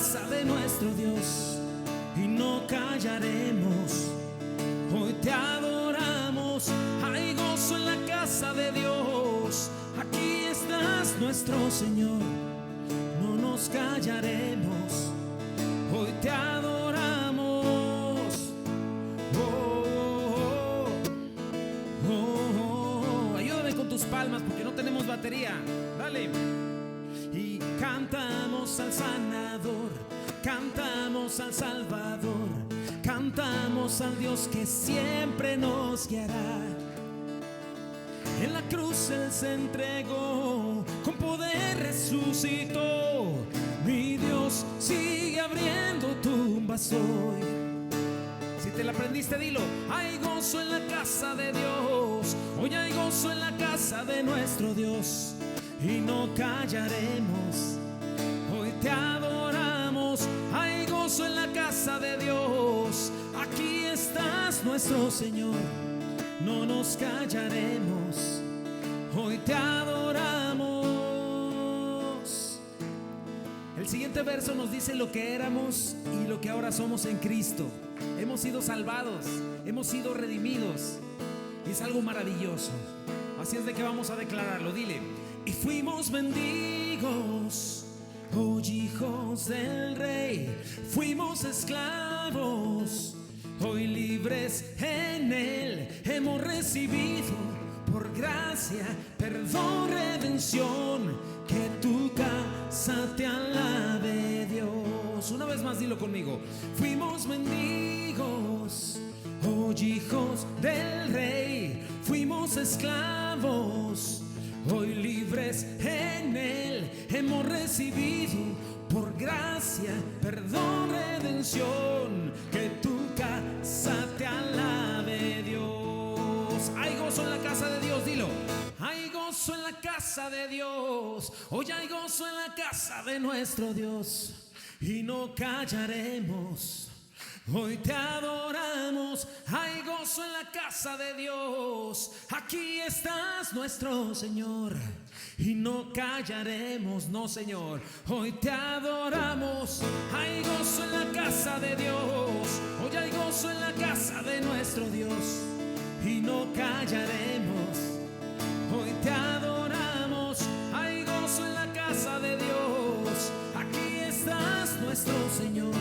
casa de nuestro Dios y no callaremos. Hoy te adoramos, hay gozo en la casa de Dios. Aquí estás nuestro Señor, no nos callaremos. Hoy te adoramos. Ayúdame con tus palmas porque no tenemos batería. Dale. Y cantamos al sanador, cantamos al Salvador, cantamos al Dios que siempre nos guiará. En la cruz Él se entregó, con poder resucitó. Mi Dios sigue abriendo tumbas hoy. Si te la aprendiste, dilo. Hay gozo en la casa de Dios. Hoy hay gozo en la casa de nuestro Dios y no callaremos. Hoy te adoramos, hay gozo en la casa de Dios. Aquí estás nuestro Señor, no nos callaremos. Hoy te adoramos. El siguiente verso nos dice lo que éramos y lo que ahora somos en Cristo. Hemos sido salvados, hemos sido redimidos y es algo maravilloso. Así es de que vamos a declararlo. Dile. Y fuimos mendigos, hoy hijos del Rey. Fuimos esclavos, hoy libres en Él. Hemos recibido por gracia, perdón, redención. Que tu casa te alabe, Dios. Una vez más, dilo conmigo. Fuimos mendigos, hoy hijos del Rey. Fuimos esclavos, hoy libres en Él. Hemos recibido por gracia, perdón, redención. Que tu casa te alabe, Dios. Hay gozo en la casa de Dios, dilo. Hay gozo en la casa de Dios. Hoy hay gozo en la casa de nuestro Dios y no callaremos. Hoy te adoramos, hay gozo en la casa de Dios. Aquí estás nuestro Señor y no callaremos, no Señor. Hoy te adoramos, hay gozo en la casa de Dios. Hoy hay gozo en la casa de nuestro Dios y no callaremos. Hoy te adoramos, hay gozo en la casa de Dios. Aquí estás nuestro Señor,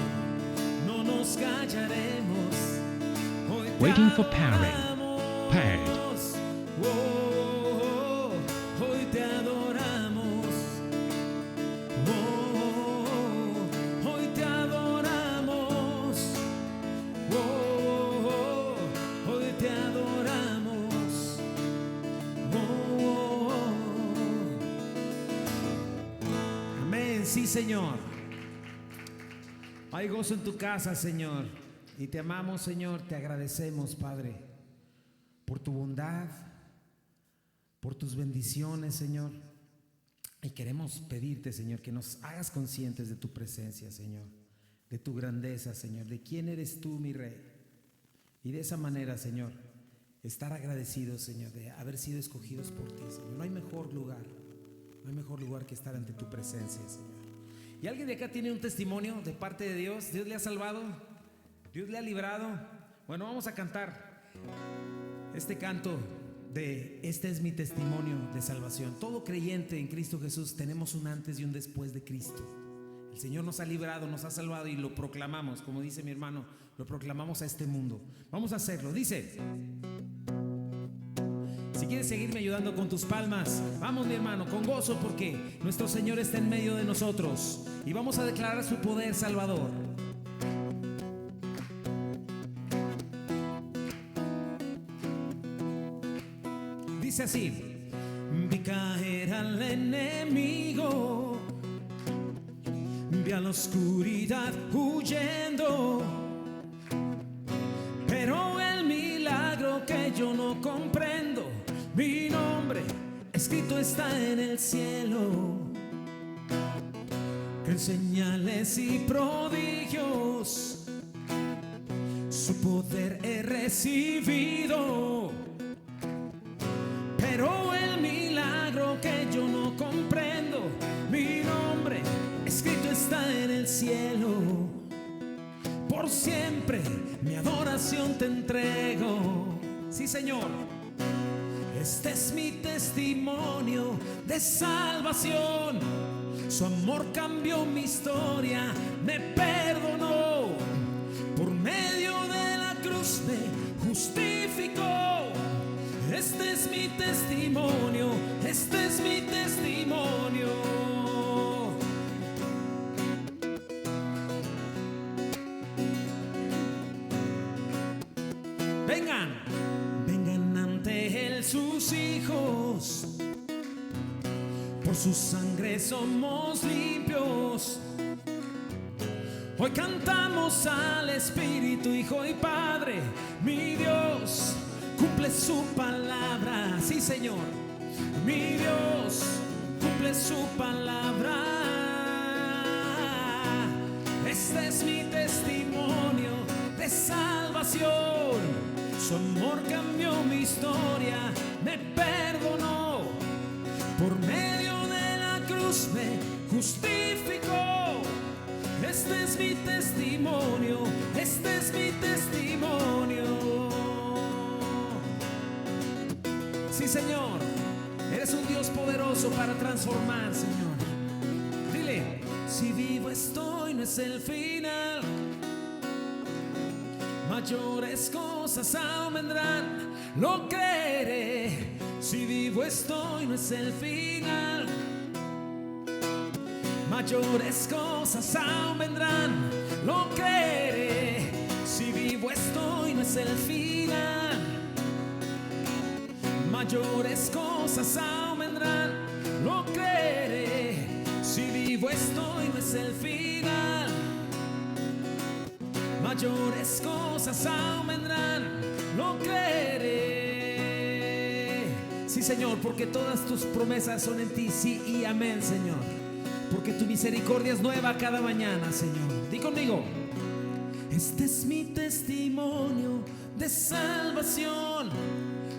no nos callaremos. Hoy te Waiting for pairing. adoramos. Paired. Hoy te adoramos. Hoy te adoramos. Hoy te adoramos. Amén, sí, Señor. Hay gozo en tu casa, Señor, y te amamos, Señor. Te agradecemos, Padre, por tu bondad, por tus bendiciones, Señor. Y queremos pedirte, Señor, que nos hagas conscientes de tu presencia, Señor, de tu grandeza, Señor, de quién eres tú, mi Rey. Y de esa manera, Señor, estar agradecidos, Señor, de haber sido escogidos por ti, Señor. No hay mejor lugar que estar ante tu presencia, Señor. ¿Y alguien de acá tiene un testimonio de parte de Dios? ¿Dios le ha salvado? ¿Dios le ha librado? Bueno, vamos a cantar este canto de "Este es mi testimonio de salvación". Todo creyente en Cristo Jesús tenemos un antes y un después de Cristo. El Señor nos ha librado, nos ha salvado y lo proclamamos, como dice mi hermano, lo proclamamos a este mundo. Vamos a hacerlo. Dice: si quieres seguirme ayudando con tus palmas, vamos, mi hermano, con gozo, porque nuestro Señor está en medio de nosotros y vamos a declarar su poder salvador. Dice así: vi caer al enemigo, vi a la oscuridad huyendo, pero el milagro que yo no comprendo, mi nombre escrito está en el cielo. Que en señales y prodigios su poder he recibido, pero el milagro que yo no comprendo, mi nombre escrito está en el del cielo, por siempre mi adoración te entrego. Sí, Señor. Este es mi testimonio de salvación. Su amor cambió mi historia, me perdonó. Por medio de la cruz me justificó. Este es mi testimonio, este es mi testimonio. Vengan, vengan ante Él sus hijos. Por su sangre somos limpios. Hoy cantamos al Espíritu, Hijo y Padre. Mi Dios cumple su palabra. Sí, Señor. Mi Dios cumple su palabra. Este es mi testimonio de salvación. Su amor cambió mi historia, me perdonó. Por medio de la cruz me justificó. Este es mi testimonio, este es mi testimonio. Sí, Señor, eres un Dios poderoso para transformar, Señor. Dile, si vivo estoy, no es el final. Mayores cosas aún vendrán, lo creeré. Si vivo estoy, no es el final. Mayores cosas aún vendrán, lo creeré. Si vivo estoy, no es el final. Mayores cosas aún vendrán, lo creeré. Si vivo estoy, no es el final. Mayores cosas aún vendrán, lo creeré. Sí, Señor, porque todas tus promesas son en ti, sí y amén, Señor. Porque tu misericordia es nueva cada mañana, Señor. Di conmigo. Este es mi testimonio de salvación.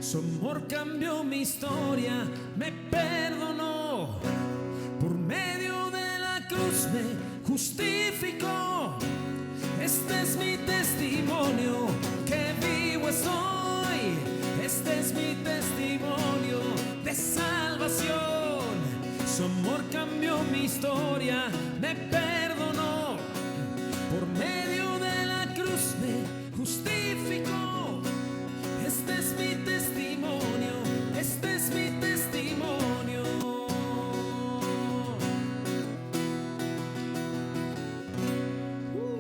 Su amor cambió mi historia, me perdonó. Por medio de la cruz me justificó. Este es mi testimonio, que vivo estoy. Este es mi testimonio de salvación. Su amor cambió mi historia, me perdonó. Por medio de la cruz me justificó. Este es mi testimonio, este es mi testimonio.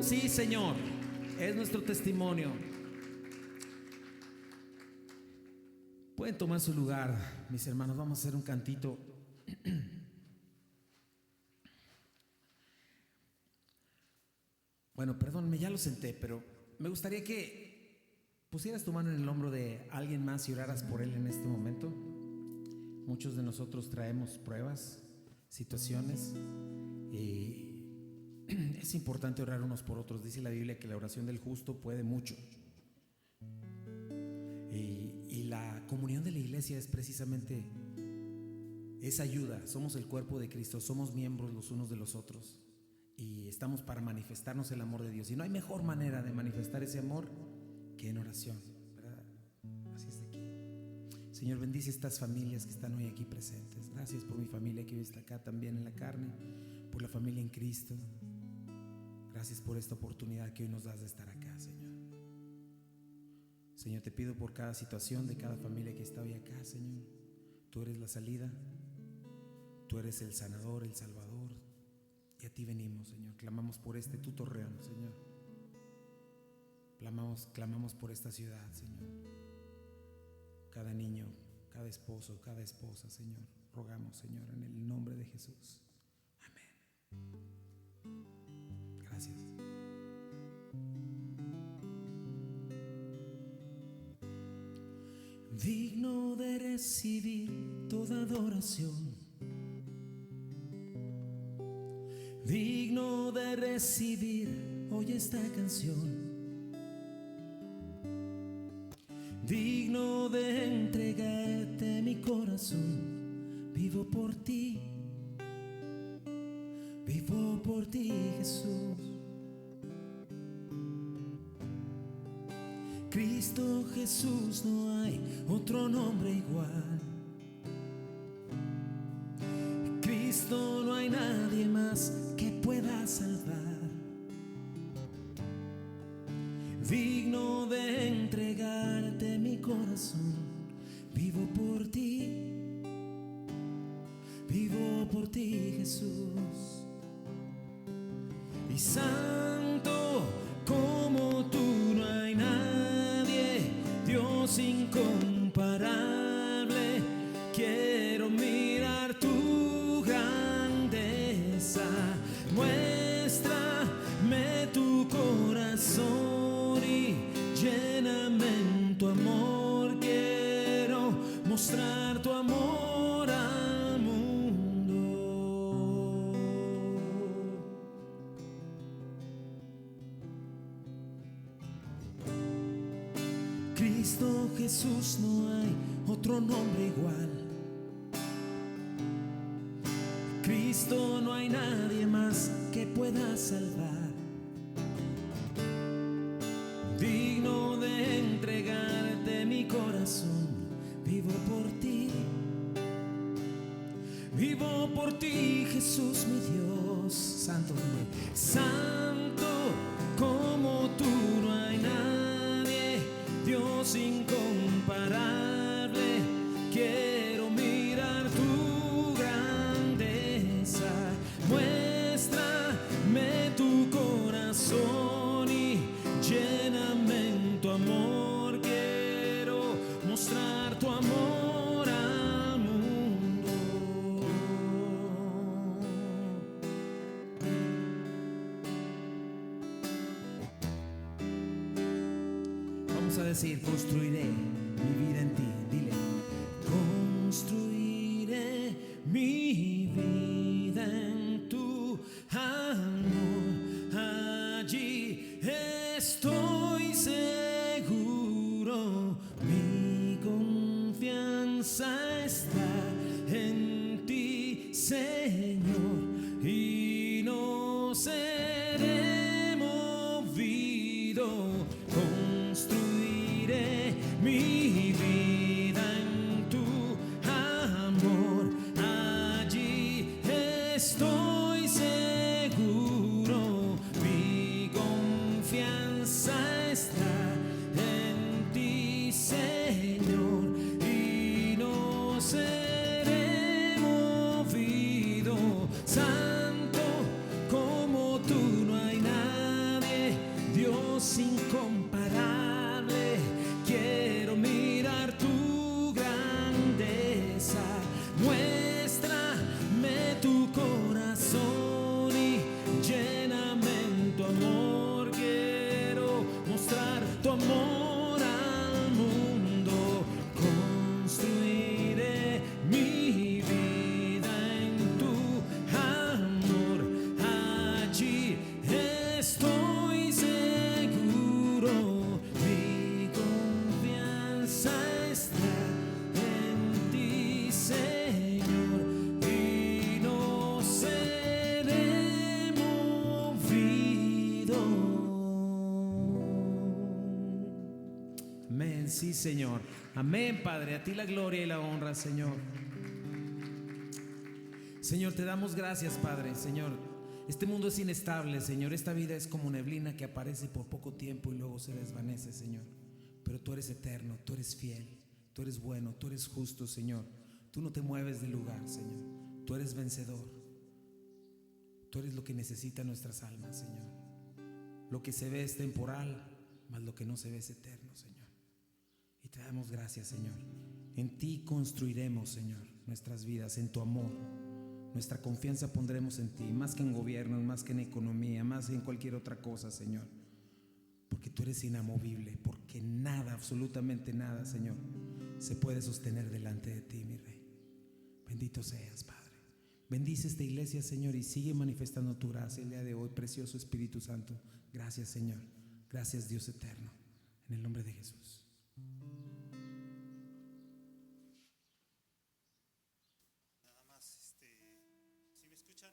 Sí, Señor, es nuestro testimonio. Pueden tomar su lugar, mis hermanos. Vamos a hacer un cantito. Bueno, perdónme, ya lo senté, pero me gustaría que pusieras tu mano en el hombro de alguien más y oraras por él en este momento. Muchos de nosotros traemos pruebas, situaciones, y es importante orar unos por otros. Dice la Biblia que la oración del justo puede mucho. Y la comunión de la iglesia es precisamente esa ayuda. Somos el cuerpo de Cristo, somos miembros los unos de los otros. Y estamos para manifestarnos el amor de Dios. Y no hay mejor manera de manifestar ese amor que en oración, ¿verdad? Así es de aquí. Señor, bendice estas familias que están hoy aquí presentes. Gracias por mi familia que hoy está acá también en la carne, por la familia en Cristo. Gracias por esta oportunidad que hoy nos das de estar acá, Señor. Señor, te pido por cada situación de cada familia que está hoy acá, Señor. Tú eres la salida, tú eres el sanador, el salvador. Y a ti venimos, Señor. Clamamos por tu Torreón, Señor. Clamamos por esta ciudad, Señor. Cada niño, cada esposo, cada esposa, Señor. Rogamos, Señor, en el nombre de Jesús. Amén. Gracias. Digno de recibir toda adoración, digno de recibir hoy esta canción, digno de entregarte mi corazón. Vivo por ti, Vivo por ti, Jesús. Cristo Jesús, no hay otro nombre igual. Cristo, no hay nadie más que pueda salvar, digno de entregarte mi corazón. Vivo por ti, Jesús. Y santo como tú no hay nadie, Dios incomparable. Quiero mirar tu grandeza, muéstrame tu corazón y lléname en tu amor. Quiero mostrar tu amor al mundo. Cristo Jesús, no hay otro nombre igual. Cristo, no hay nadie más que pueda salvar, digno de entregarte mi corazón. Vivo por ti, Jesús, mi Dios. Santo, santo como tú no hay nadie, Dios incomparable. Quiero mirar tu grandeza, muéstrame tu corazón y lléname en tu amor. Quiero mostrar tu amor al mundo. Vamos a decir: construiré mi vida en ti. Dile: construiré mi vida en tu amor. Allí estoy seguro, mi confianza está en ti, Señor, y no seré movido. Construiré mi vida en tu amor. Allí estoy seguro, mi confianza está en ti, Señor, y no seré movido. Santo como tú no hay nadie, Dios incomparable. Quiero mirar tu grandeza, muéstrame tu corazón y lléname en tu amor. Quiero mostrar tu amor al mundo. Construiré mi vida en tu amor. Allí estoy seguro, mi confianza está en ti, Señor, y no seré movido. Amén, sí, Señor. Amén, Padre. A ti la gloria y la honra, Señor. Señor, te damos gracias, Padre. Señor, este mundo es inestable, Señor. Esta vida es como neblina que aparece por poco tiempo y luego se desvanece, Señor. Pero tú eres eterno, tú eres fiel, tú eres bueno, tú eres justo, Señor. Tú no te mueves del lugar, Señor. Tú eres vencedor. Tú eres lo que necesitan nuestras almas, Señor. Lo que se ve es temporal, mas lo que no se ve es eterno, Señor. Y te damos gracias, Señor. En ti construiremos, Señor, nuestras vidas, en tu amor. Nuestra confianza pondremos en ti, más que en gobiernos, más que en economía, más que en cualquier otra cosa, Señor. Porque tú eres inamovible, porque nada, absolutamente nada, Señor, se puede sostener delante de ti, mi Rey. Bendito seas, Padre. Bendice esta iglesia, Señor, y sigue manifestando tu gracia el día de hoy, precioso Espíritu Santo. Gracias, Señor. Gracias, Dios eterno. En el nombre de Jesús. Nada más, ¿sí me escuchan?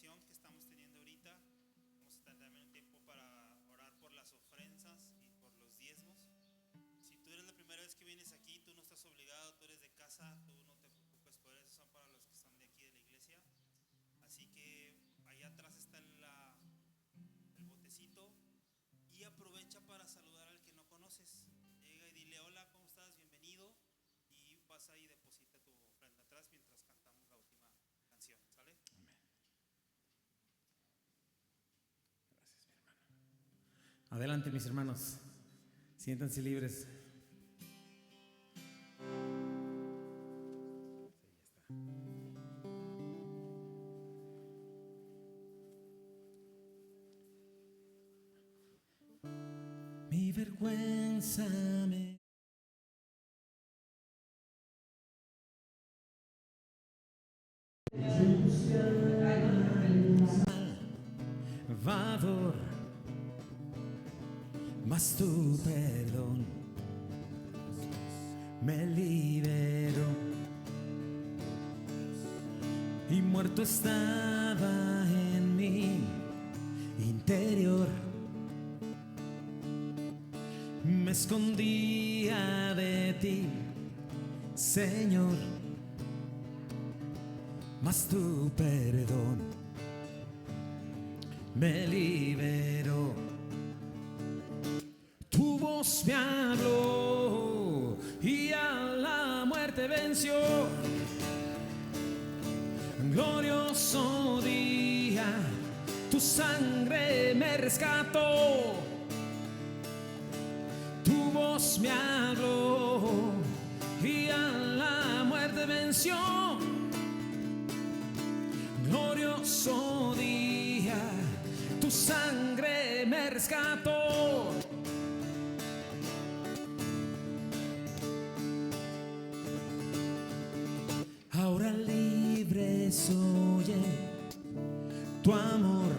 oración que estamos teniendo ahorita. Vamos a tener también un tiempo para orar por las ofrendas y por los diezmos. Si tú eres la primera vez que vienes aquí, tú no estás obligado, tú eres de casa, tú no te preocupes por eso, son para los que son de aquí de la iglesia. Así que allá atrás está el botecito y aprovecha para saludar al que no conoces. Llega y dile: hola, ¿cómo estás? Bienvenido. Y pasa y deposita tu ofrenda atrás mientras cantamos la última canción, ¿sale? Amén. Gracias, mi hermano. Adelante, mis hermanos. Siéntanse libres. Mi vergüenza me Salvador, mas tu perdón me liberó, y muerto estaba en mi interior. Me escondía de ti, Señor, mas tu perdón me liberó. Tu voz me habló y a la muerte venció. Glorioso día, tu sangre me rescató. Tu voz me habló y a la muerte venció. Glorioso día, tu sangre me rescató. Ahora libre soy en tu amor,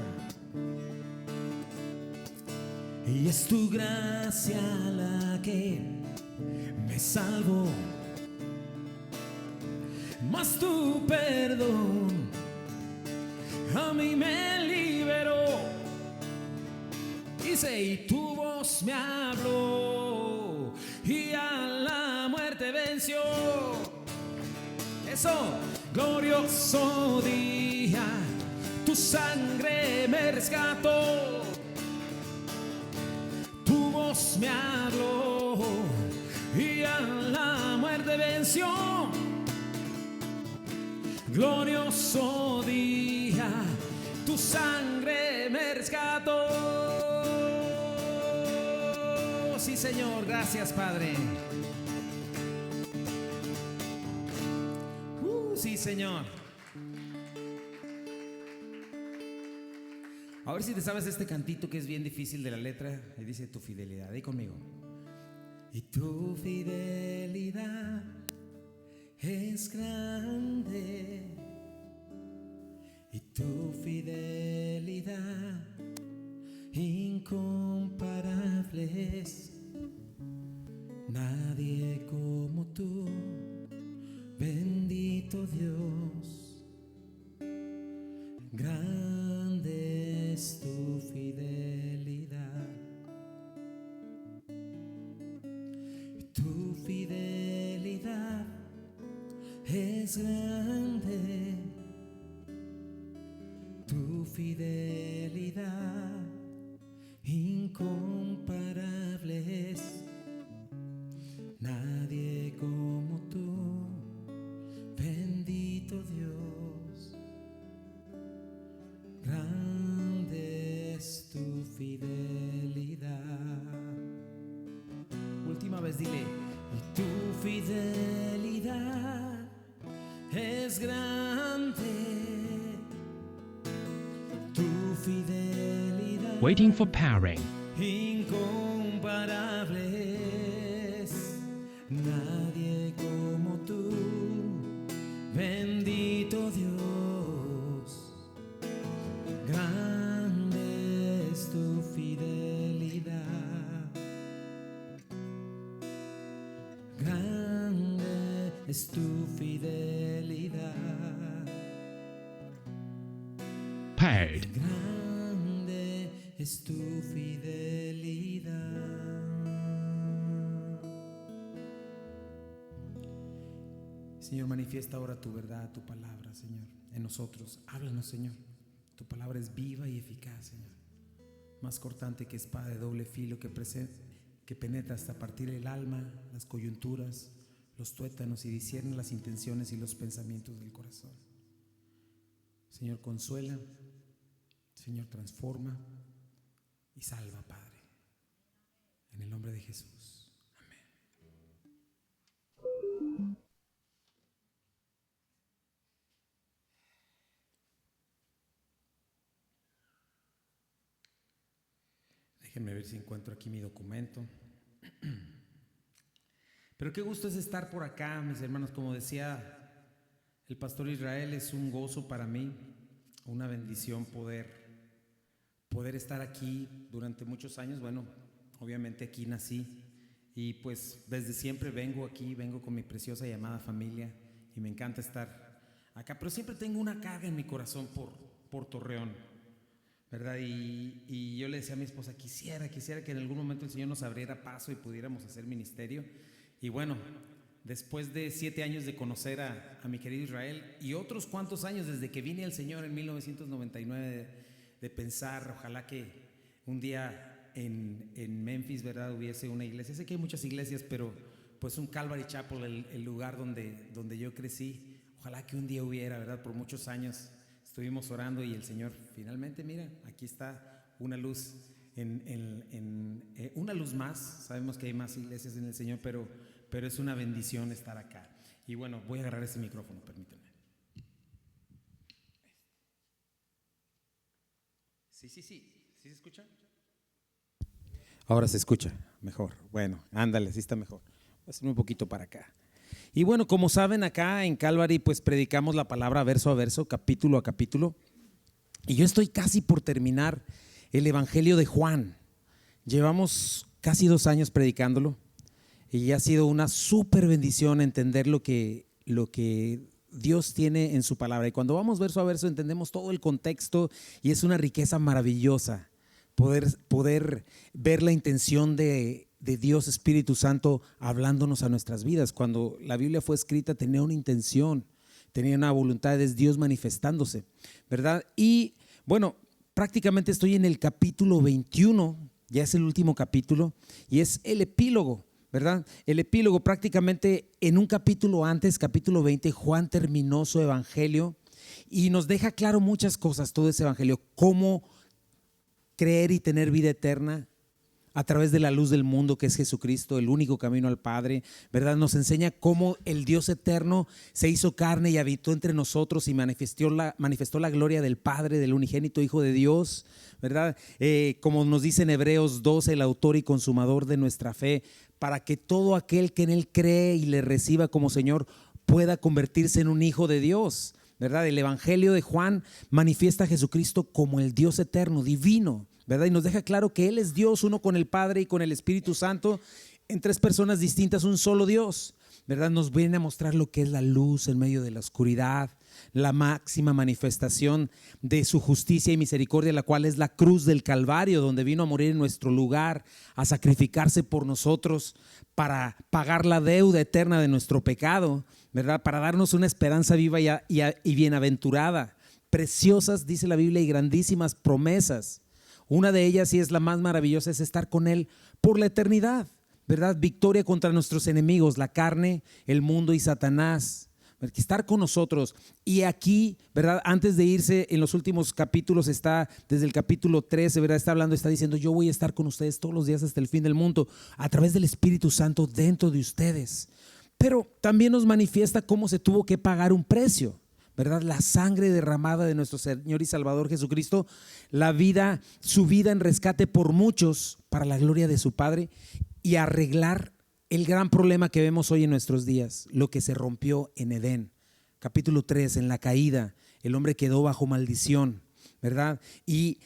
y es tu gracia la que me salvó, mas tu perdón a mí me liberó. Dice: y tu voz me habló y a la muerte venció. Eso, glorioso día, tu sangre me rescató. Tu voz me habló y a la muerte venció. Glorioso día, tu sangre me rescató. Sí, Señor, gracias, Padre. Sí, Señor. A ver si te sabes este cantito que es bien difícil de la letra. Y dice: tu fidelidad. Ahí conmigo. Y tu fidelidad es grande, y tu fidelidad incomparable es. Nadie como tú, bendito Dios. Grande es tu fidelidad. Tu fidelidad es grande, tu fidelidad incomparable es. Nadie como tú, bendito Dios. Grande es tu fidelidad. Última vez, dile: y tu fidelidad es grande, tu fidelidad Waiting for powering. incomparable es. Nadie como tú, bendito Dios. Grande es tu fidelidad. Grande es tu fidelidad. heard. Grande es tu fidelidad. Señor, manifiesta ahora tu verdad, tu palabra, Señor, en nosotros. Háblanos, Señor. Tu palabra es viva y eficaz, Señor. Más cortante que espada de doble filo que penetra hasta partir el alma, las coyunturas, los tuétanos y discierne las intenciones y los pensamientos del corazón. Señor, consuela. Señor, transforma y salva, Padre. En el nombre de Jesús. Amén. Déjenme ver si encuentro aquí mi documento. Pero qué gusto es estar por acá, mis hermanos. Como decía el pastor Israel, es un gozo para mí, una bendición poder estar aquí durante muchos años. Bueno, obviamente aquí nací y pues desde siempre vengo con mi preciosa y amada familia y me encanta estar acá, pero siempre tengo una carga en mi corazón por Torreón, ¿verdad? Y yo le decía a mi esposa, quisiera que en algún momento el Señor nos abriera paso y pudiéramos hacer ministerio. Y bueno, después de 7 años de conocer a mi querido Israel y otros cuantos años desde que vine al Señor en 1999 de pensar, ojalá que un día en Memphis, ¿verdad?, hubiese una iglesia. Sé que hay muchas iglesias, pero pues un Calvary Chapel, el lugar donde yo crecí, ojalá que un día hubiera, ¿verdad? Por muchos años estuvimos orando y el Señor finalmente, mira, aquí está una luz, una luz más. Sabemos que hay más iglesias en el Señor, pero es una bendición estar acá. Y bueno, voy a agarrar ese micrófono, permítanme. Sí, ¿se escucha? Ahora se escucha mejor. Bueno, ándale, sí está mejor. Voy a hacerme un poquito para acá. Y bueno, como saben, acá en Calvary pues predicamos la palabra verso a verso, capítulo a capítulo. Y yo estoy casi por terminar el Evangelio de Juan. Llevamos casi 2 años predicándolo y ha sido una súper bendición entender lo que Dios tiene en su palabra. Y cuando vamos verso a verso entendemos todo el contexto y es una riqueza maravillosa poder ver la intención de Dios Espíritu Santo hablándonos a nuestras vidas. Cuando la Biblia fue escrita tenía una intención, tenía una voluntad, es Dios manifestándose, ¿verdad? Y bueno, prácticamente estoy en el capítulo 21, ya es el último capítulo y es el epílogo, ¿verdad? El epílogo, prácticamente en un capítulo antes, capítulo 20, Juan terminó su evangelio y nos deja claro muchas cosas, todo ese evangelio, cómo creer y tener vida eterna a través de la luz del mundo que es Jesucristo, el único camino al Padre, ¿verdad? Nos enseña cómo el Dios eterno se hizo carne y habitó entre nosotros y manifestó la gloria del Padre, del unigénito Hijo de Dios, ¿verdad? Como nos dice en Hebreos 12, el autor y consumador de nuestra fe, para que todo aquel que en Él cree y le reciba como Señor pueda convertirse en un hijo de Dios, ¿verdad? El Evangelio de Juan manifiesta a Jesucristo como el Dios eterno, divino, ¿verdad? Y nos deja claro que Él es Dios, uno con el Padre y con el Espíritu Santo, en 3 personas distintas, un solo Dios, ¿verdad? Nos viene a mostrar lo que es la luz en medio de la oscuridad, la máxima manifestación de su justicia y misericordia, la cual es la cruz del Calvario, donde vino a morir en nuestro lugar, a sacrificarse por nosotros para pagar la deuda eterna de nuestro pecado, ¿verdad? Para darnos una esperanza viva y bienaventurada, preciosas, dice la Biblia, y grandísimas promesas. Una de ellas, y es la más maravillosa, es estar con Él por la eternidad, ¿verdad? Victoria contra nuestros enemigos, la carne, el mundo y Satanás. Estar con nosotros. Y aquí, ¿verdad? Antes de irse, en los últimos capítulos está, desde el capítulo 13, ¿verdad? Está hablando, está diciendo, yo voy a estar con ustedes todos los días hasta el fin del mundo, a través del Espíritu Santo dentro de ustedes. Pero también nos manifiesta cómo se tuvo que pagar un precio, ¿verdad? La sangre derramada de nuestro Señor y Salvador Jesucristo, su vida en rescate por muchos para la gloria de su Padre y arreglar el gran problema que vemos hoy en nuestros días, lo que se rompió en Edén. Capítulo 3, en la caída, el hombre quedó bajo maldición, ¿verdad? Y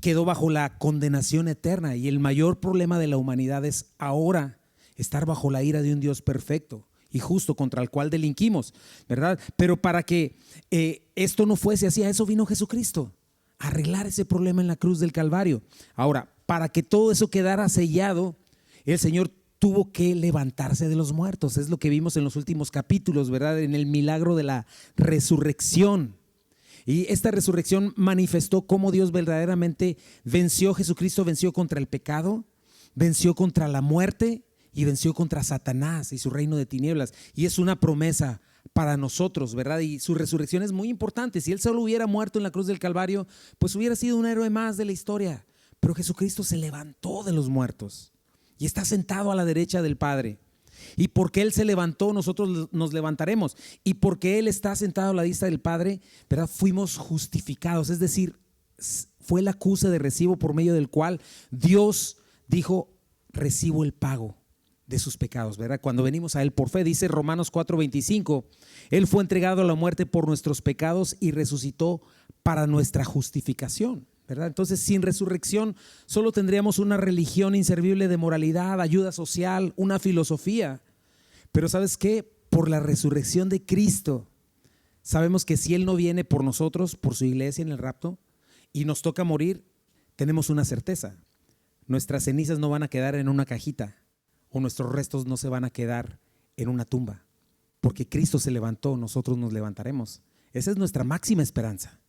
quedó bajo la condenación eterna. Y el mayor problema de la humanidad es ahora estar bajo la ira de un Dios perfecto y justo contra el cual delinquimos, ¿verdad? Pero para que esto no fuese así, a eso vino Jesucristo, arreglar ese problema en la cruz del Calvario. Ahora, para que todo eso quedara sellado, el Señor tuvo que levantarse de los muertos. Es lo que vimos en los últimos capítulos, ¿verdad? En el milagro de la resurrección. Y esta resurrección manifestó cómo Dios verdaderamente venció, Jesucristo venció contra el pecado, venció contra la muerte y venció contra Satanás y su reino de tinieblas. Y es una promesa para nosotros, ¿verdad? Y su resurrección es muy importante. Si Él solo hubiera muerto en la cruz del Calvario, pues hubiera sido un héroe más de la historia. Pero Jesucristo se levantó de los muertos y está sentado a la derecha del Padre. Y porque Él se levantó, nosotros nos levantaremos. Y porque Él está sentado a la diestra del Padre, ¿verdad? Fuimos justificados. Es decir, fue el acuse de recibo por medio del cual Dios dijo: recibo el pago de sus pecados, ¿verdad? Cuando venimos a Él por fe, dice Romanos 4:25, Él fue entregado a la muerte por nuestros pecados y resucitó para nuestra justificación, ¿verdad? Entonces, sin resurrección solo tendríamos una religión inservible de moralidad, ayuda social, una filosofía. Pero ¿sabes qué? Por la resurrección de Cristo, sabemos que si Él no viene por nosotros, por su iglesia en el rapto, y nos toca morir, tenemos una certeza: nuestras cenizas no van a quedar en una cajita, o nuestros restos no se van a quedar en una tumba. Porque Cristo se levantó, nosotros nos levantaremos. Esa es nuestra máxima esperanza.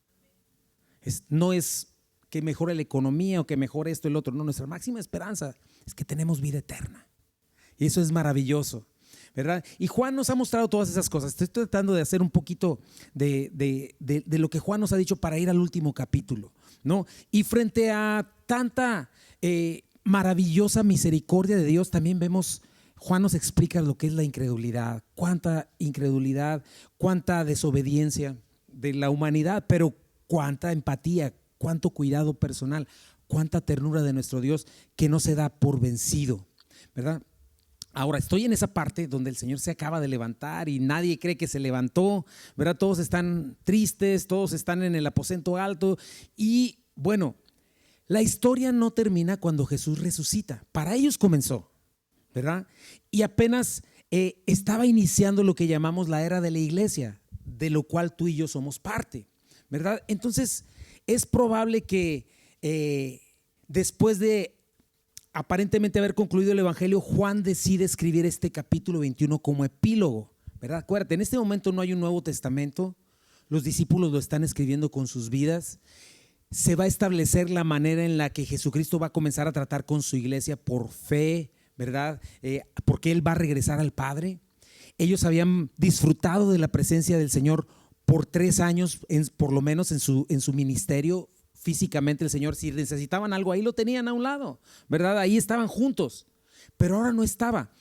No es que mejore la economía o que mejore esto y el otro. No, nuestra máxima esperanza es que tenemos vida eterna. Y eso es maravilloso, ¿verdad? Y Juan nos ha mostrado todas esas cosas. Estoy tratando de hacer un poquito de lo que Juan nos ha dicho para ir al último capítulo, ¿no? Y frente a tanta maravillosa misericordia de Dios, también vemos, Juan nos explica lo que es la incredulidad, cuánta desobediencia de la humanidad, pero cuánta empatía, cuánto cuidado personal, cuánta ternura de nuestro Dios que no se da por vencido, ¿verdad? Ahora estoy en esa parte donde el Señor se acaba de levantar y nadie cree que se levantó, ¿verdad? Todos están tristes, todos están en el aposento alto y bueno, la historia no termina cuando Jesús resucita. Para ellos comenzó, ¿verdad? Y apenas estaba iniciando lo que llamamos la era de la iglesia, de lo cual tú y yo somos parte, ¿verdad? Entonces es probable que después de aparentemente haber concluido el evangelio, Juan decide escribir este capítulo 21 como epílogo, ¿verdad? Acuérdate, en este momento no hay un Nuevo Testamento, los discípulos lo están escribiendo con sus vidas. Se va a establecer la manera en la que Jesucristo va a comenzar a tratar con su iglesia por fe, ¿verdad? Porque Él va a regresar al Padre. Ellos habían disfrutado de la presencia del Señor por 3 años, por lo menos en su ministerio. Físicamente el Señor, si necesitaban algo, ahí lo tenían a un lado, ¿verdad? Ahí estaban juntos, pero ahora no estaba,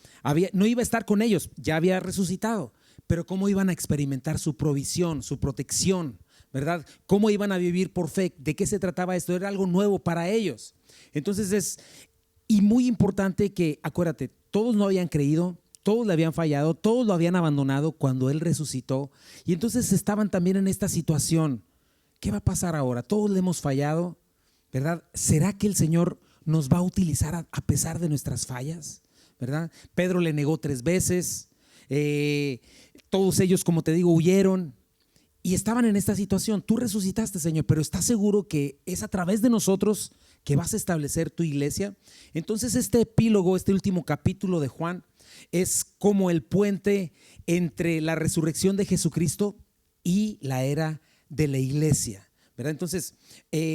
no iba a estar con ellos, ya había resucitado, pero ¿cómo iban a experimentar su provisión, su protección? ¿Verdad? ¿Cómo iban a vivir por fe? ¿De qué se trataba esto? Era algo nuevo para ellos. Entonces y muy importante que, acuérdate, todos no habían creído, todos le habían fallado, todos lo habían abandonado cuando Él resucitó. Y entonces estaban también en esta situación. ¿Qué va a pasar ahora? Todos le hemos fallado, ¿verdad? ¿Será que el Señor nos va a utilizar a pesar de nuestras fallas? ¿Verdad? Pedro le negó 3 veces. Todos ellos, como te digo, huyeron. Y estaban en esta situación. Tú resucitaste, Señor, pero ¿estás seguro que es a través de nosotros que vas a establecer tu iglesia? Entonces este epílogo, este último capítulo de Juan, es como el puente entre la resurrección de Jesucristo y la era de la iglesia, ¿verdad? Entonces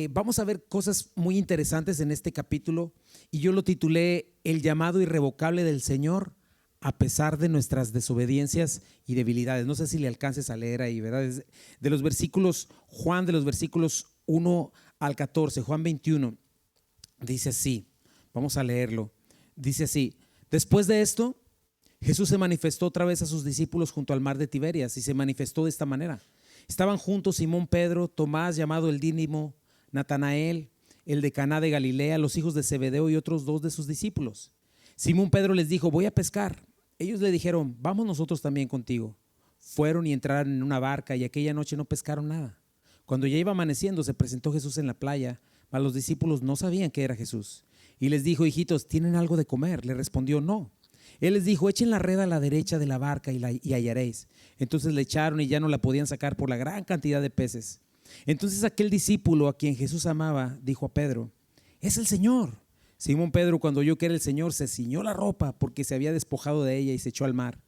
vamos a ver cosas muy interesantes en este capítulo y yo lo titulé El llamado irrevocable del Señor a pesar de nuestras desobediencias y debilidades. No sé si le alcances a leer ahí, ¿verdad? Es de los versículos, Juan, de los versículos 1 al 14, Juan 21, dice así, vamos a leerlo, dice así: después de esto, Jesús se manifestó otra vez a sus discípulos junto al mar de Tiberias y se manifestó de esta manera. Estaban juntos Simón Pedro, Tomás llamado el Dídimo, Natanael, el de Caná de Galilea, los hijos de Zebedeo y otros 2 de sus discípulos. Simón Pedro les dijo: voy a pescar. Ellos le dijeron: vamos nosotros también contigo. Fueron y entraron en una barca y aquella noche no pescaron nada. Cuando ya iba amaneciendo se presentó Jesús en la playa, mas los discípulos no sabían que era Jesús. Y les dijo: hijitos, ¿tienen algo de comer? Le respondió: no. Él les dijo: echen la red a la derecha de la barca y hallaréis. Entonces le echaron y ya no la podían sacar por la gran cantidad de peces. Entonces aquel discípulo a quien Jesús amaba dijo a Pedro: es el Señor. Simón Pedro, cuando oyó que era el Señor, se ciñó la ropa porque se había despojado de ella y se echó al mar.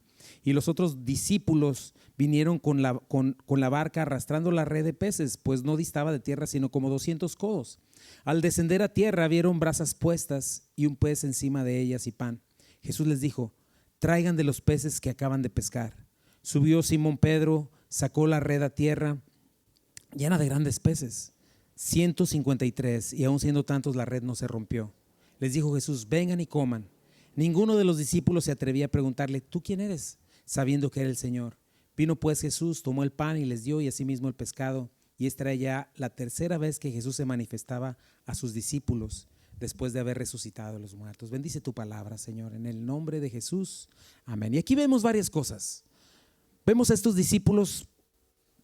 Y los otros discípulos vinieron con la barca arrastrando la red de peces, pues no distaba de tierra sino como 200 codos. Al descender a tierra vieron brasas puestas y un pez encima de ellas y pan. Jesús les dijo: traigan de los peces que acaban de pescar. Subió Simón Pedro, sacó la red a tierra llena de grandes peces, 153, y aun siendo tantos la red no se rompió. Les dijo Jesús: vengan y coman. Ninguno de los discípulos se atrevía a preguntarle: ¿tú quién eres?, sabiendo que era el Señor. Vino pues Jesús, tomó el pan y les dio, y asimismo el pescado. Y esta era ya la tercera vez que Jesús se manifestaba a sus discípulos después de haber resucitado a los muertos. Bendice tu palabra, Señor, en el nombre de Jesús. Amén. Y aquí vemos varias cosas. Vemos a estos discípulos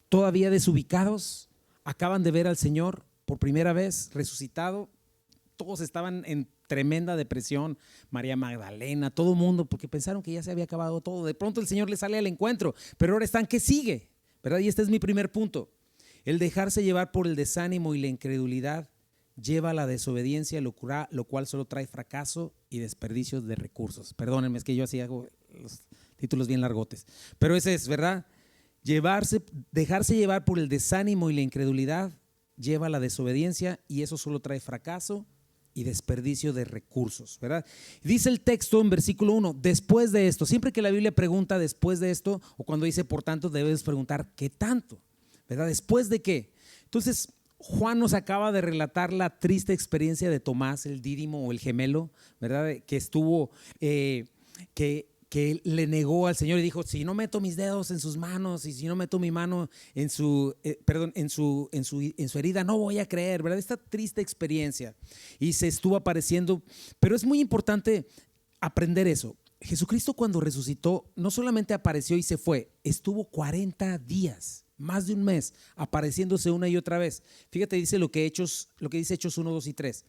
todavía desubicados, acaban de ver al Señor por primera vez resucitado. Todos estaban en tremenda depresión, María Magdalena, todo el mundo, porque pensaron que ya se había acabado todo. De pronto el Señor les sale al encuentro, pero ahora están, ¿qué sigue? ¿Verdad? Y este es mi primer punto. El dejarse llevar por el desánimo y la incredulidad lleva a la desobediencia, lo cual solo trae fracaso y desperdicios de recursos. Perdónenme, es que yo así hago los títulos bien largotes, pero ese es, ¿verdad? Dejarse llevar por el desánimo y la incredulidad lleva a la desobediencia, y eso solo trae fracaso y desperdicio de recursos, ¿verdad? Dice el texto en versículo 1, después de esto. Siempre que la Biblia pregunta después de esto, o cuando dice por tanto, debes preguntar ¿qué tanto? ¿Verdad? ¿Después de qué? Entonces Juan nos acaba de relatar la triste experiencia de Tomás, el dídimo o el gemelo, ¿verdad? Que estuvo, que le negó al Señor y dijo: si no meto mis dedos en sus manos y si no meto mi mano en su herida, no voy a creer, ¿verdad? Esta triste experiencia, y se estuvo apareciendo. Pero es muy importante aprender eso. Jesucristo, cuando resucitó, no solamente apareció y se fue, estuvo 40 días, más de un mes, apareciéndose una y otra vez. Fíjate, dice lo que dice Hechos 1, 2 y 3.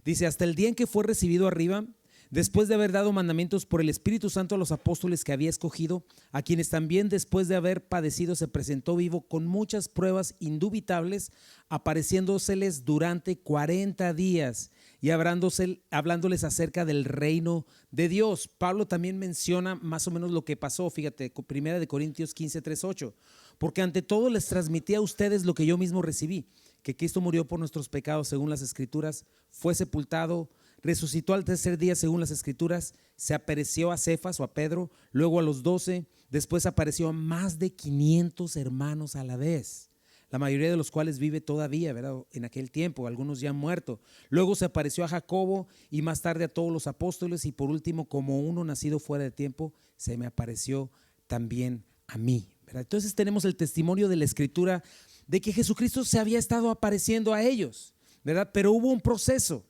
Dice: hasta el día en que fue recibido arriba, después de haber dado mandamientos por el Espíritu Santo a los apóstoles que había escogido, a quienes también después de haber padecido se presentó vivo con muchas pruebas indubitables, apareciéndoseles durante 40 días y hablándoles acerca del reino de Dios. Pablo también menciona más o menos lo que pasó. Fíjate, 1 Corintios 15, 3, 8. Porque ante todo les transmití a ustedes lo que yo mismo recibí, que Cristo murió por nuestros pecados según las Escrituras, fue sepultado, resucitó al tercer día según las Escrituras, se apareció a Cefas o a Pedro, luego a los 12, después apareció a más de 500 hermanos a la vez, la mayoría de los cuales vive todavía, ¿verdad? En aquel tiempo, algunos ya han muerto. Luego se apareció a Jacobo y más tarde a todos los apóstoles, y por último, como uno nacido fuera de tiempo, se me apareció también a mí, ¿verdad? Entonces tenemos el testimonio de la Escritura de que Jesucristo se había estado apareciendo a ellos, ¿verdad? Pero hubo un proceso.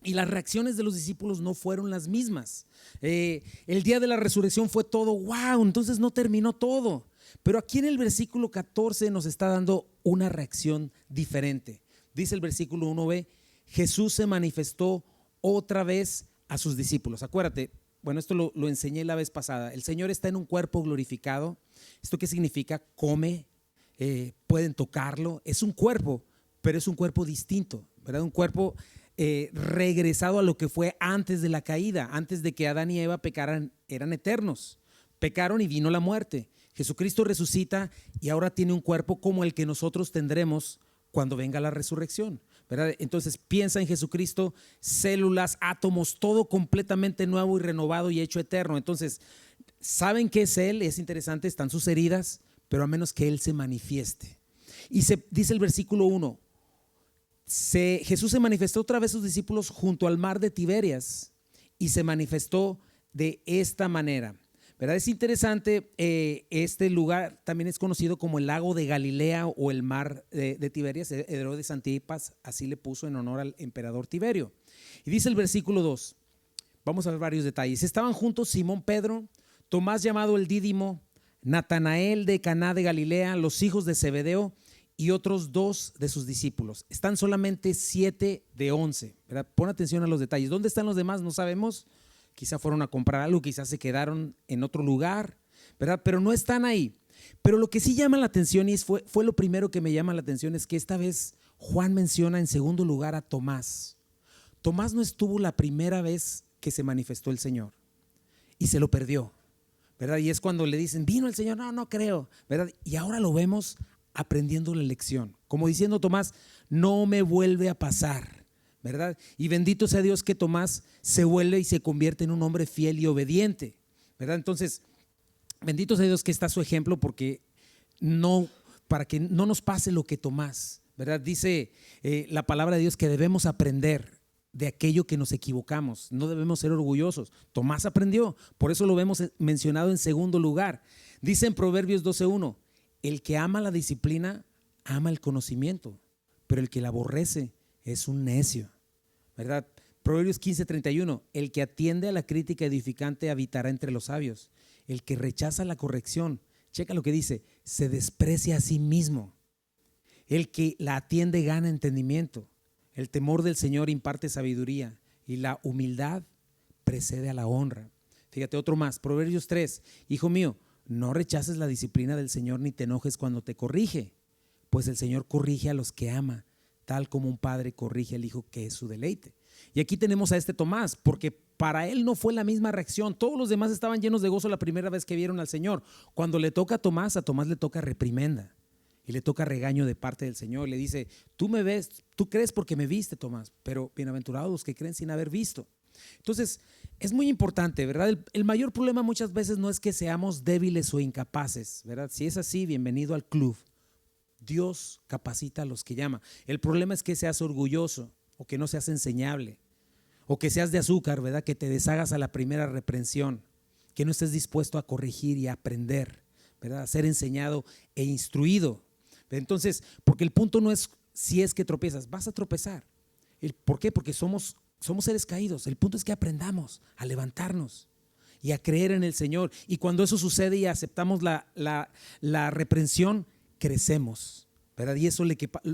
Y las reacciones de los discípulos no fueron las mismas. El día de la resurrección fue todo wow, entonces no terminó todo. Pero aquí en el versículo 14 nos está dando una reacción diferente. Dice el versículo 1b: Jesús se manifestó otra vez a sus discípulos. Acuérdate, bueno, esto lo enseñé la vez pasada. El Señor está en un cuerpo glorificado. ¿Esto qué significa? Come, pueden tocarlo. Es un cuerpo, pero es un cuerpo distinto, ¿verdad? Un cuerpo regresado a lo que fue antes de la caída. Antes de que Adán y Eva pecaran, eran eternos. Pecaron y vino la muerte. Jesucristo resucita y ahora tiene un cuerpo como el que nosotros tendremos cuando venga la resurrección, ¿verdad? Entonces piensa en Jesucristo, células, átomos, todo completamente nuevo y renovado y hecho eterno. Entonces saben que es Él, es interesante, están sus heridas, pero a menos que Él se manifieste. Y dice el versículo 1: Jesús se manifestó otra vez a sus discípulos junto al mar de Tiberias, y se manifestó de esta manera, ¿verdad? Es interesante, este lugar también es conocido como el lago de Galilea o el mar de Tiberias. Herodes Antipas así le puso en honor al emperador Tiberio. Y dice el versículo 2, vamos a ver varios detalles. Estaban juntos Simón Pedro, Tomás llamado el Dídimo, Natanael de Caná de Galilea, los hijos de Zebedeo y otros 2 de sus discípulos. Están solamente 7 de 11, ¿verdad? Pon atención a los detalles. ¿Dónde están los demás? No sabemos. Quizá fueron a comprar algo, quizás se quedaron en otro lugar, ¿verdad? Pero no están ahí. Pero lo que sí llama la atención, y fue lo primero que me llama la atención, es que esta vez Juan menciona en segundo lugar a Tomás. Tomás no estuvo la primera vez que se manifestó el Señor y se lo perdió, ¿verdad? Y es cuando le dicen, vino el Señor, no creo, ¿verdad? Y ahora lo vemos aprendiendo la lección, como diciendo Tomás, no me vuelve a pasar, ¿verdad? Y bendito sea Dios que Tomás se vuelve y se convierte en un hombre fiel y obediente, ¿verdad? Entonces, bendito sea Dios que está su ejemplo para que no nos pase lo que Tomás, ¿verdad? Dice la palabra de Dios que debemos aprender de aquello que nos equivocamos, no debemos ser orgullosos. Tomás aprendió, por eso lo vemos mencionado en segundo lugar. Dice en Proverbios 12:1, el que ama la disciplina ama el conocimiento, pero el que la aborrece es un necio, ¿verdad? Proverbios 15:31, el que atiende a la crítica edificante habitará entre los sabios. El que rechaza la corrección, checa lo que dice, se desprecia a sí mismo. El que la atiende gana entendimiento. El temor del Señor imparte sabiduría y la humildad precede a la honra. Fíjate otro más, Proverbios 3, hijo mío, no rechaces la disciplina del Señor ni te enojes cuando te corrige, pues el Señor corrige a los que ama, tal como un padre corrige al hijo que es su deleite. Y aquí tenemos a este Tomás, porque para él no fue la misma reacción. Todos los demás estaban llenos de gozo la primera vez que vieron al Señor. Cuando le toca a Tomás le toca reprimenda y le toca regaño de parte del Señor. Le dice, tú me ves, tú crees porque me viste, Tomás, pero bienaventurados los que creen sin haber visto. Entonces, es muy importante, ¿verdad? El mayor problema muchas veces no es que seamos débiles o incapaces, ¿verdad? Si es así, bienvenido al club. Dios capacita a los que llama. El problema es que seas orgulloso o que no seas enseñable o que seas de azúcar, ¿verdad? Que te deshagas a la primera reprensión, que no estés dispuesto a corregir y a aprender, ¿verdad? A ser enseñado e instruido. Entonces, porque el punto no es si es que tropiezas, vas a tropezar. ¿Por qué? Porque somos seres caídos. El punto es que aprendamos a levantarnos y a creer en el Señor. Y cuando eso sucede y aceptamos la reprensión, crecemos, ¿verdad? Y eso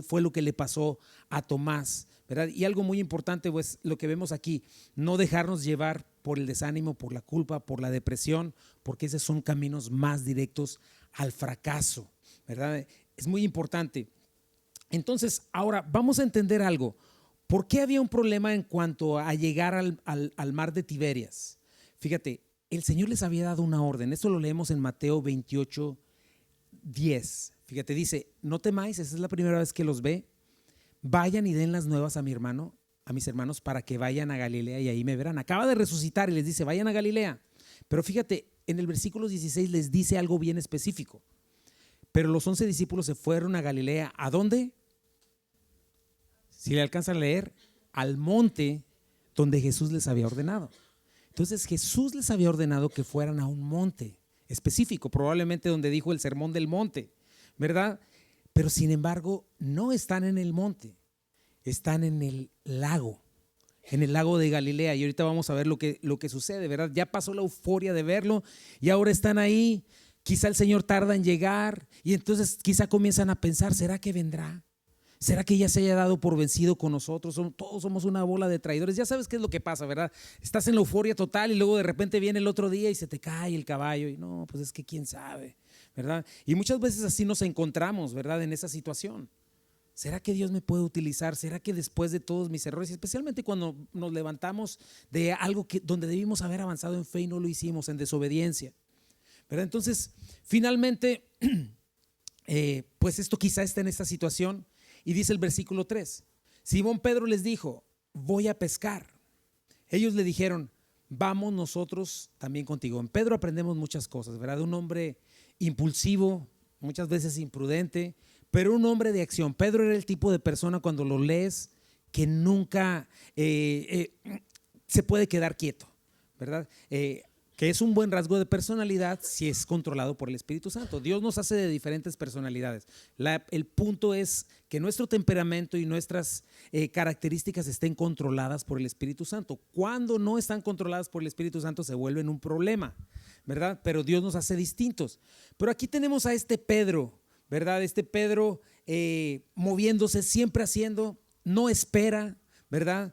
fue lo que le pasó a Tomás, ¿verdad? Y algo muy importante, pues lo que vemos aquí, no dejarnos llevar por el desánimo, por la culpa, por la depresión, porque esos son caminos más directos al fracaso, ¿verdad? Es muy importante. Entonces, ahora vamos a entender algo. ¿Por qué había un problema en cuanto a llegar al mar de Tiberias? Fíjate, el Señor les había dado una orden. Esto lo leemos en Mateo 28:10. Fíjate, dice, no temáis, esa es la primera vez que los ve. Vayan y den las nuevas a mis hermanos para que vayan a Galilea y ahí me verán. Acaba de resucitar y les dice, vayan a Galilea. Pero fíjate, en el versículo 16 les dice algo bien específico. Pero los 11 discípulos se fueron a Galilea. ¿A dónde? Si le alcanzan a leer, al monte donde Jesús les había ordenado. Entonces Jesús les había ordenado que fueran a un monte específico, probablemente donde dijo el sermón del monte, ¿verdad? Pero sin embargo no están en el monte, están en el lago de Galilea. Y ahorita vamos a ver lo que sucede, ¿verdad? Ya pasó la euforia de verlo y ahora están ahí. Quizá el Señor tarda en llegar y entonces quizá comienzan a pensar, ¿será que vendrá? ¿Será que ya se haya dado por vencido con nosotros? Todos somos una bola de traidores. Ya sabes qué es lo que pasa, ¿verdad? Estás en la euforia total y luego de repente viene el otro día y se te cae el caballo y no, pues es que quién sabe, ¿verdad? Y muchas veces así nos encontramos, ¿verdad? En esa situación. ¿Será que Dios me puede utilizar? ¿Será que después de todos mis errores, especialmente cuando nos levantamos de algo donde debimos haber avanzado en fe y no lo hicimos, en desobediencia, ¿verdad? Entonces, finalmente, pues esto quizá está en esta situación. Y dice el versículo 3, Simón Pedro les dijo, voy a pescar. Ellos le dijeron, vamos nosotros también contigo. En Pedro aprendemos muchas cosas, ¿verdad? Un hombre impulsivo, muchas veces imprudente, pero un hombre de acción. Pedro era el tipo de persona, cuando lo lees, que nunca se puede quedar quieto, ¿verdad? Que es un buen rasgo de personalidad si es controlado por el Espíritu Santo. Dios nos hace de diferentes personalidades. El punto es que nuestro temperamento y nuestras características estén controladas por el Espíritu Santo. Cuando no están controladas por el Espíritu Santo se vuelven un problema, ¿verdad? Pero Dios nos hace distintos. Pero aquí tenemos a este Pedro, ¿verdad? Este Pedro moviéndose, siempre haciendo, no espera, ¿verdad?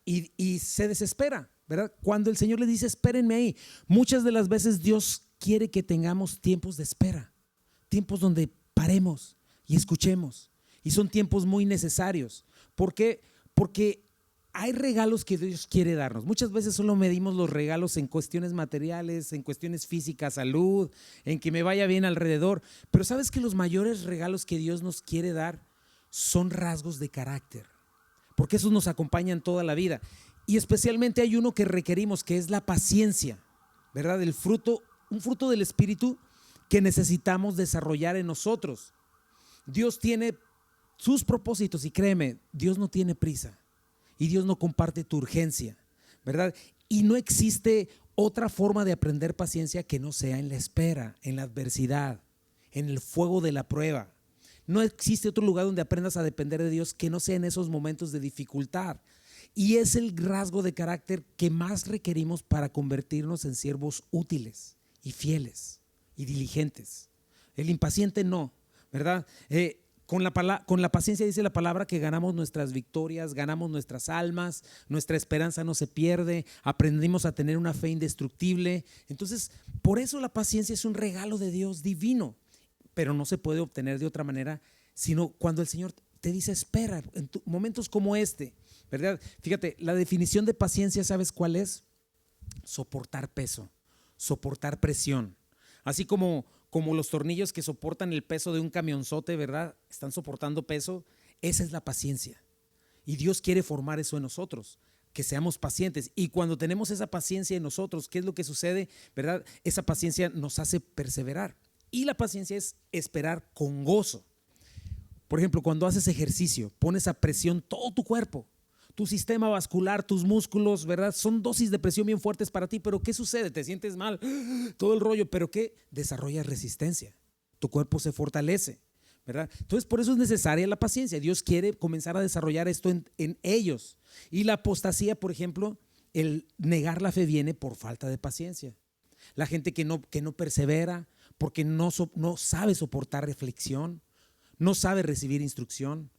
Y se desespera, ¿verdad? Cuando el Señor le dice, espérenme ahí. Muchas de las veces Dios quiere que tengamos tiempos de espera, tiempos donde paremos y escuchemos. Y son tiempos muy necesarios. ¿Por qué? Porque hay regalos que Dios quiere darnos. Muchas veces solo medimos los regalos en cuestiones materiales, en cuestiones físicas, salud, en que me vaya bien alrededor. Pero ¿sabes que los mayores regalos que Dios nos quiere dar son rasgos de carácter? Porque esos nos acompañan toda la vida. Y especialmente hay uno que requerimos, que es la paciencia, ¿verdad? Un fruto del Espíritu que necesitamos desarrollar en nosotros. Dios tiene sus propósitos y créeme, Dios no tiene prisa y Dios no comparte tu urgencia, ¿verdad? Y no existe otra forma de aprender paciencia que no sea en la espera, en la adversidad, en el fuego de la prueba. No existe otro lugar donde aprendas a depender de Dios que no sea en esos momentos de dificultad. Y es el rasgo de carácter que más requerimos para convertirnos en siervos útiles y fieles y diligentes. El impaciente no, ¿verdad? Con la paciencia dice la palabra que ganamos nuestras victorias, ganamos nuestras almas, nuestra esperanza no se pierde, aprendimos a tener una fe indestructible. Entonces, por eso la paciencia es un regalo de Dios divino, pero no se puede obtener de otra manera, sino cuando el Señor te dice espera, en momentos como este, ¿verdad? Fíjate, la definición de paciencia, ¿sabes cuál es? Soportar peso, soportar presión, así como los tornillos que soportan el peso de un camionzote, ¿verdad? Están soportando peso. Esa es la paciencia. Y Dios quiere formar eso en nosotros, que seamos pacientes. Y cuando tenemos esa paciencia en nosotros, ¿qué es lo que sucede? ¿Verdad? Esa paciencia nos hace perseverar. Y la paciencia es esperar con gozo. Por ejemplo, cuando haces ejercicio, pones a presión todo tu cuerpo. Tu sistema vascular, tus músculos, ¿verdad? Son dosis de presión bien fuertes para ti, pero ¿qué sucede? Te sientes mal, todo el rollo, pero ¿qué? Desarrollas resistencia, tu cuerpo se fortalece, ¿verdad? Entonces por eso es necesaria la paciencia. Dios quiere comenzar a desarrollar esto en ellos. Y la apostasía, por ejemplo, el negar la fe viene por falta de paciencia. La gente que no persevera porque no sabe soportar reflexión, no sabe recibir instrucción,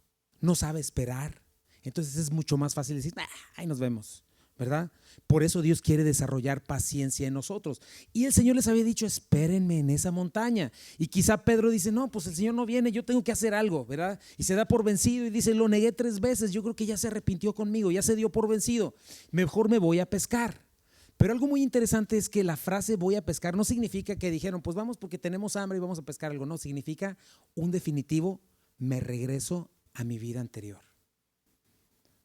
no sabe esperar. Entonces es mucho más fácil decir, ahí nos vemos, ¿verdad? Por eso Dios quiere desarrollar paciencia en nosotros. Y el Señor les había dicho, espérenme en esa montaña. Y quizá Pedro dice, no, pues el Señor no viene, yo tengo que hacer algo, ¿verdad? Y se da por vencido y dice, lo negué 3 veces, yo creo que ya se arrepintió conmigo, ya se dio por vencido, mejor me voy a pescar. Pero algo muy interesante es que la frase voy a pescar no significa que dijeron, pues vamos porque tenemos hambre y vamos a pescar algo. No, significa un definitivo, me regreso a mi vida anterior.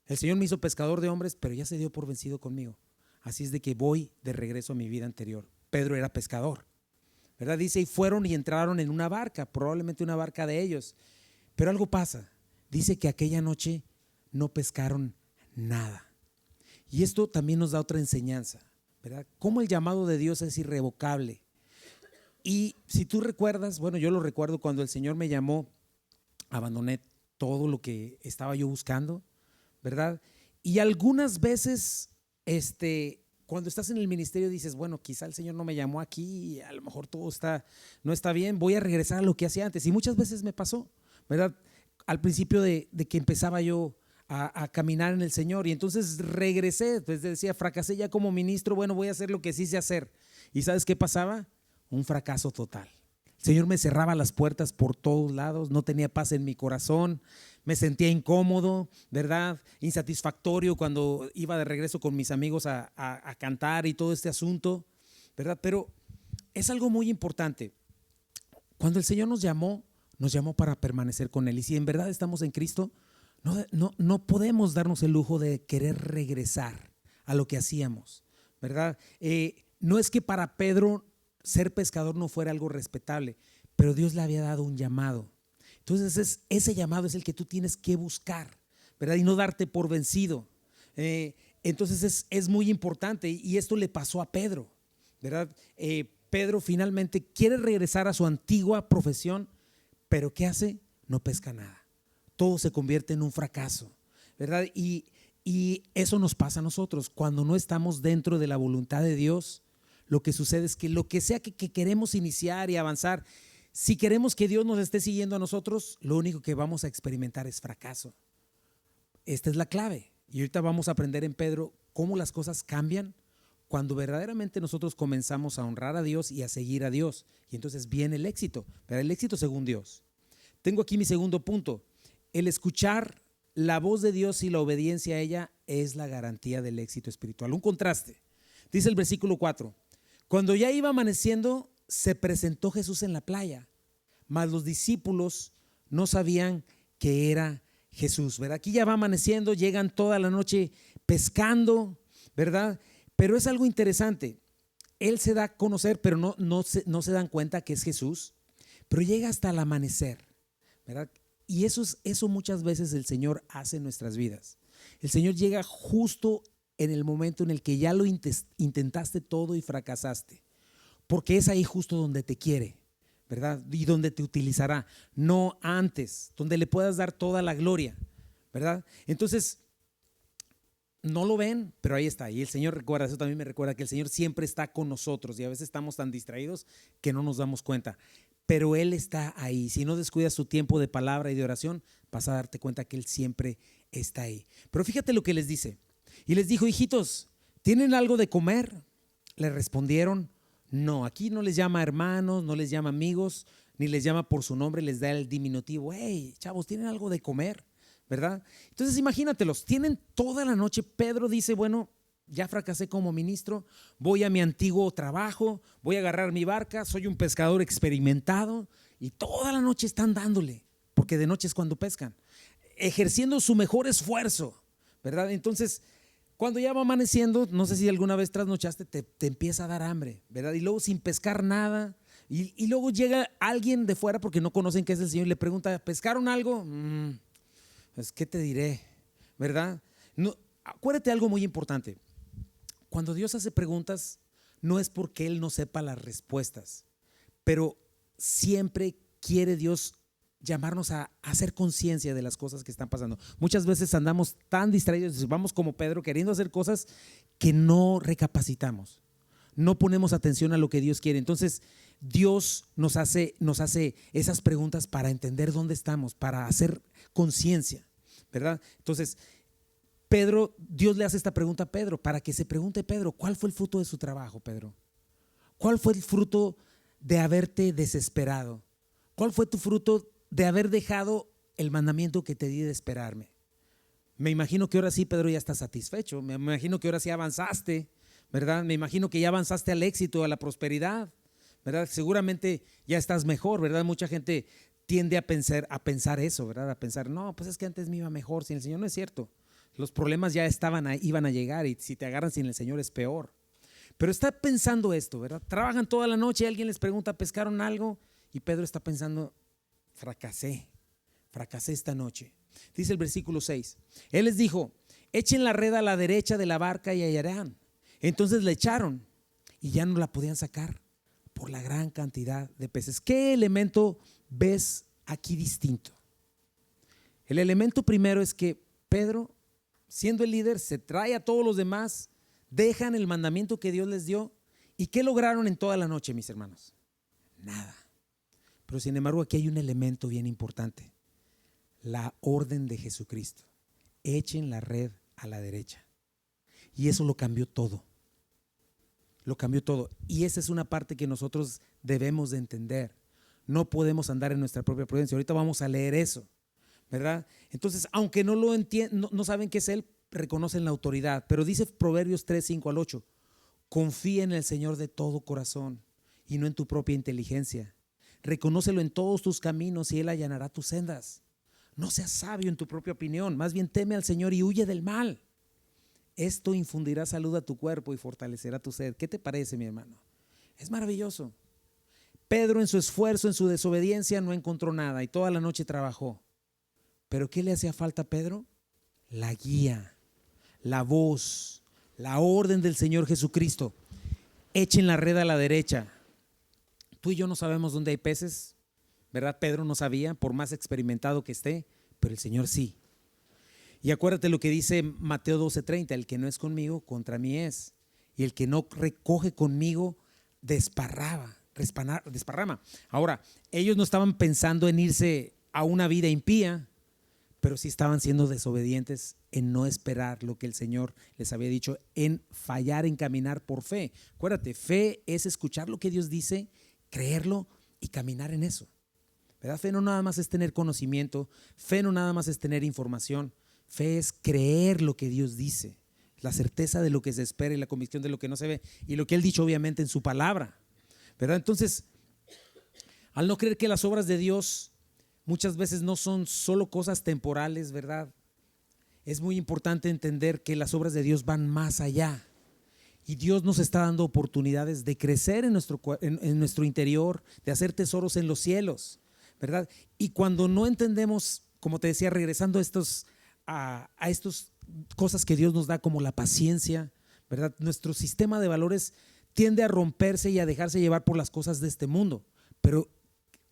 El Señor me hizo pescador de hombres, pero ya se dio por vencido conmigo. Así es de que voy de regreso a mi vida anterior. Pedro era pescador, ¿verdad? Dice, y fueron y entraron en una barca, probablemente una barca de ellos. Pero algo pasa. Dice que aquella noche no pescaron nada. Y esto también nos da otra enseñanza, ¿verdad? Cómo el llamado de Dios es irrevocable. Y si tú recuerdas, bueno, yo lo recuerdo cuando el Señor me llamó, abandoné todo lo que estaba yo buscando, ¿verdad? Y algunas veces, cuando estás en el ministerio dices, bueno, quizá el Señor no me llamó aquí, a lo mejor todo no está bien, voy a regresar a lo que hacía antes. Y muchas veces me pasó, ¿verdad? Al principio de que empezaba yo a caminar en el Señor, y entonces regresé, pues decía, fracasé ya como ministro, bueno, voy a hacer lo que sí sé hacer. ¿Y sabes qué pasaba? Un fracaso total. El Señor me cerraba las puertas por todos lados, no tenía paz en mi corazón, me sentía incómodo, ¿verdad? Insatisfactorio cuando iba de regreso con mis amigos a cantar y todo este asunto, ¿verdad? Pero es algo muy importante. Cuando el Señor nos llamó para permanecer con Él. Y si en verdad estamos en Cristo, no podemos darnos el lujo de querer regresar a lo que hacíamos, ¿verdad? No es que para Pedro ser pescador no fuera algo respetable, pero Dios le había dado un llamado. Entonces ese llamado es el que tú tienes que buscar, ¿verdad? Y no darte por vencido. Entonces es muy importante, y esto le pasó a Pedro, ¿verdad? Pedro finalmente quiere regresar a su antigua profesión, pero ¿qué hace? No pesca nada. Todo se convierte en un fracaso, ¿verdad? Y eso nos pasa a nosotros. Cuando no estamos dentro de la voluntad de Dios, lo que sucede es que lo que sea que queremos iniciar y avanzar, si queremos que Dios nos esté siguiendo a nosotros, lo único que vamos a experimentar es fracaso. Esta es la clave. Y ahorita vamos a aprender en Pedro cómo las cosas cambian cuando verdaderamente nosotros comenzamos a honrar a Dios y a seguir a Dios. Y entonces viene el éxito, pero el éxito según Dios. Tengo aquí mi segundo punto. El escuchar la voz de Dios y la obediencia a ella es la garantía del éxito espiritual. Un contraste. Dice el versículo 4. Cuando ya iba amaneciendo, se presentó Jesús en la playa, mas los discípulos no sabían que era Jesús, ¿verdad? Aquí ya va amaneciendo, llegan toda la noche pescando, ¿verdad? Pero es algo interesante. Él se da a conocer, pero no se dan cuenta que es Jesús, pero llega hasta el amanecer, ¿verdad? Y eso muchas veces el Señor hace en nuestras vidas. El Señor llega justo en el momento en el que ya lo intentaste todo y fracasaste, porque es ahí justo donde te quiere, ¿verdad? Y donde te utilizará, no antes, donde le puedas dar toda la gloria, ¿verdad? Entonces, no lo ven, pero ahí está. Y el Señor recuerda, eso también me recuerda que el Señor siempre está con nosotros y a veces estamos tan distraídos que no nos damos cuenta. Pero Él está ahí. Si no descuidas su tiempo de palabra y de oración, vas a darte cuenta que Él siempre está ahí. Pero fíjate lo que les dice. Y les dijo: hijitos, ¿tienen algo de comer? Le respondieron: no. Aquí no les llama hermanos, no les llama amigos, ni les llama por su nombre, les da el diminutivo. Hey, chavos, ¿tienen algo de comer? ¿Verdad? Entonces imagínatelos, tienen toda la noche. Pedro dice: bueno, ya fracasé como ministro, voy a mi antiguo trabajo, voy a agarrar mi barca, soy un pescador experimentado, y toda la noche están dándole, porque de noche es cuando pescan, ejerciendo su mejor esfuerzo, ¿verdad? Entonces, cuando ya va amaneciendo, no sé si alguna vez trasnochaste, te empieza a dar hambre, ¿verdad? Y luego sin pescar nada, y luego llega alguien de fuera porque no conocen que es el Señor y le pregunta: ¿pescaron algo? Pues, ¿qué te diré? ¿Verdad? No, acuérdate algo muy importante. Cuando Dios hace preguntas, no es porque Él no sepa las respuestas, pero siempre quiere Dios llamarnos a hacer conciencia de las cosas que están pasando. Muchas veces andamos tan distraídos, vamos como Pedro queriendo hacer cosas que no recapacitamos, no ponemos atención a lo que Dios quiere. Entonces Dios nos hace esas preguntas para entender dónde estamos, para hacer conciencia, ¿verdad? Entonces Dios le hace esta pregunta a Pedro para que se pregunte Pedro: ¿cuál fue el fruto de su trabajo, Pedro? ¿Cuál fue el fruto de haberte desesperado? ¿Cuál fue tu fruto de haber dejado el mandamiento que te di de esperarme? Me imagino que ahora sí, Pedro, ya está satisfecho. Me imagino que ahora sí avanzaste, ¿verdad? Me imagino que ya avanzaste al éxito, a la prosperidad, ¿verdad? Seguramente ya estás mejor, ¿verdad? Mucha gente tiende a pensar eso, ¿verdad? A pensar: no, pues es que antes me iba mejor sin el Señor. No es cierto. Los problemas ya iban a llegar, y si te agarran sin el Señor es peor. Pero está pensando esto, ¿verdad? Trabajan toda la noche, alguien les pregunta: ¿pescaron algo? Y Pedro está pensando: fracasé esta noche. Dice el versículo 6. Él les dijo: echen la red a la derecha de la barca y hallarán. Entonces la echaron y ya no la podían sacar por la gran cantidad de peces. ¿Qué elemento ves aquí distinto? El elemento primero es que Pedro, siendo el líder, se trae a todos los demás, dejan el mandamiento que Dios les dio. ¿Y qué lograron en toda la noche, mis hermanos? Nada. Pero sin embargo, aquí hay un elemento bien importante: la orden de Jesucristo. Echen la red a la derecha. Y eso lo cambió todo. Lo cambió todo. Y esa es una parte que nosotros debemos de entender. No podemos andar en nuestra propia prudencia. Ahorita vamos a leer eso, ¿verdad? Entonces, aunque no lo entienden, no saben qué es Él, reconocen la autoridad. Pero dice Proverbios 3, 5 al 8: confía en el Señor de todo corazón y no en tu propia inteligencia. Reconócelo en todos tus caminos y Él allanará tus sendas. No seas sabio en tu propia opinión, más bien teme al Señor y huye del mal. Esto infundirá salud a tu cuerpo y fortalecerá tu sed. ¿Qué te parece, mi hermano? Es maravilloso. Pedro, en su esfuerzo, en su desobediencia, no encontró nada y toda la noche trabajó. ¿Pero qué le hacía falta a Pedro? La guía, la voz, la orden del Señor Jesucristo. Echen la red a la derecha. Tú y yo no sabemos dónde hay peces, ¿verdad? Pedro no sabía, por más experimentado que esté, pero el Señor sí. Y acuérdate lo que dice Mateo 12:30: el que no es conmigo, contra mí es. Y el que no recoge conmigo, desparrama. Ahora, ellos no estaban pensando en irse a una vida impía, pero sí estaban siendo desobedientes en no esperar lo que el Señor les había dicho, en fallar en caminar por fe. Acuérdate, fe es escuchar lo que Dios dice, creerlo y caminar en eso, ¿verdad? Fe no nada más es tener conocimiento, fe no nada más es tener información, fe es creer lo que Dios dice, la certeza de lo que se espera y la convicción de lo que no se ve, y lo que Él ha dicho obviamente en su palabra, ¿verdad? Entonces, al no creer que las obras de Dios muchas veces no son solo cosas temporales, ¿verdad? Es muy importante entender que las obras de Dios van más allá. Y Dios nos está dando oportunidades de crecer en nuestro interior, de hacer tesoros en los cielos, ¿verdad? Y cuando no entendemos, como te decía, regresando a estas cosas que Dios nos da, como la paciencia, ¿verdad? Nuestro sistema de valores tiende a romperse y a dejarse llevar por las cosas de este mundo, pero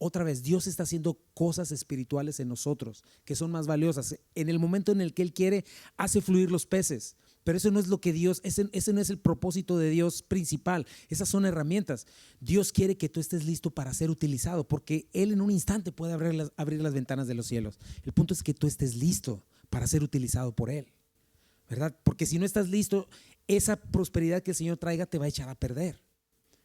otra vez, Dios está haciendo cosas espirituales en nosotros que son más valiosas. En el momento en el que Él quiere, hace fluir los peces. Pero eso no es lo que Dios, ese no es el propósito de Dios principal. Esas son herramientas. Dios quiere que tú estés listo para ser utilizado, porque Él en un instante puede abrir las ventanas de los cielos. El punto es que tú estés listo para ser utilizado por Él, ¿verdad? Porque si no estás listo, esa prosperidad que el Señor traiga te va a echar a perder.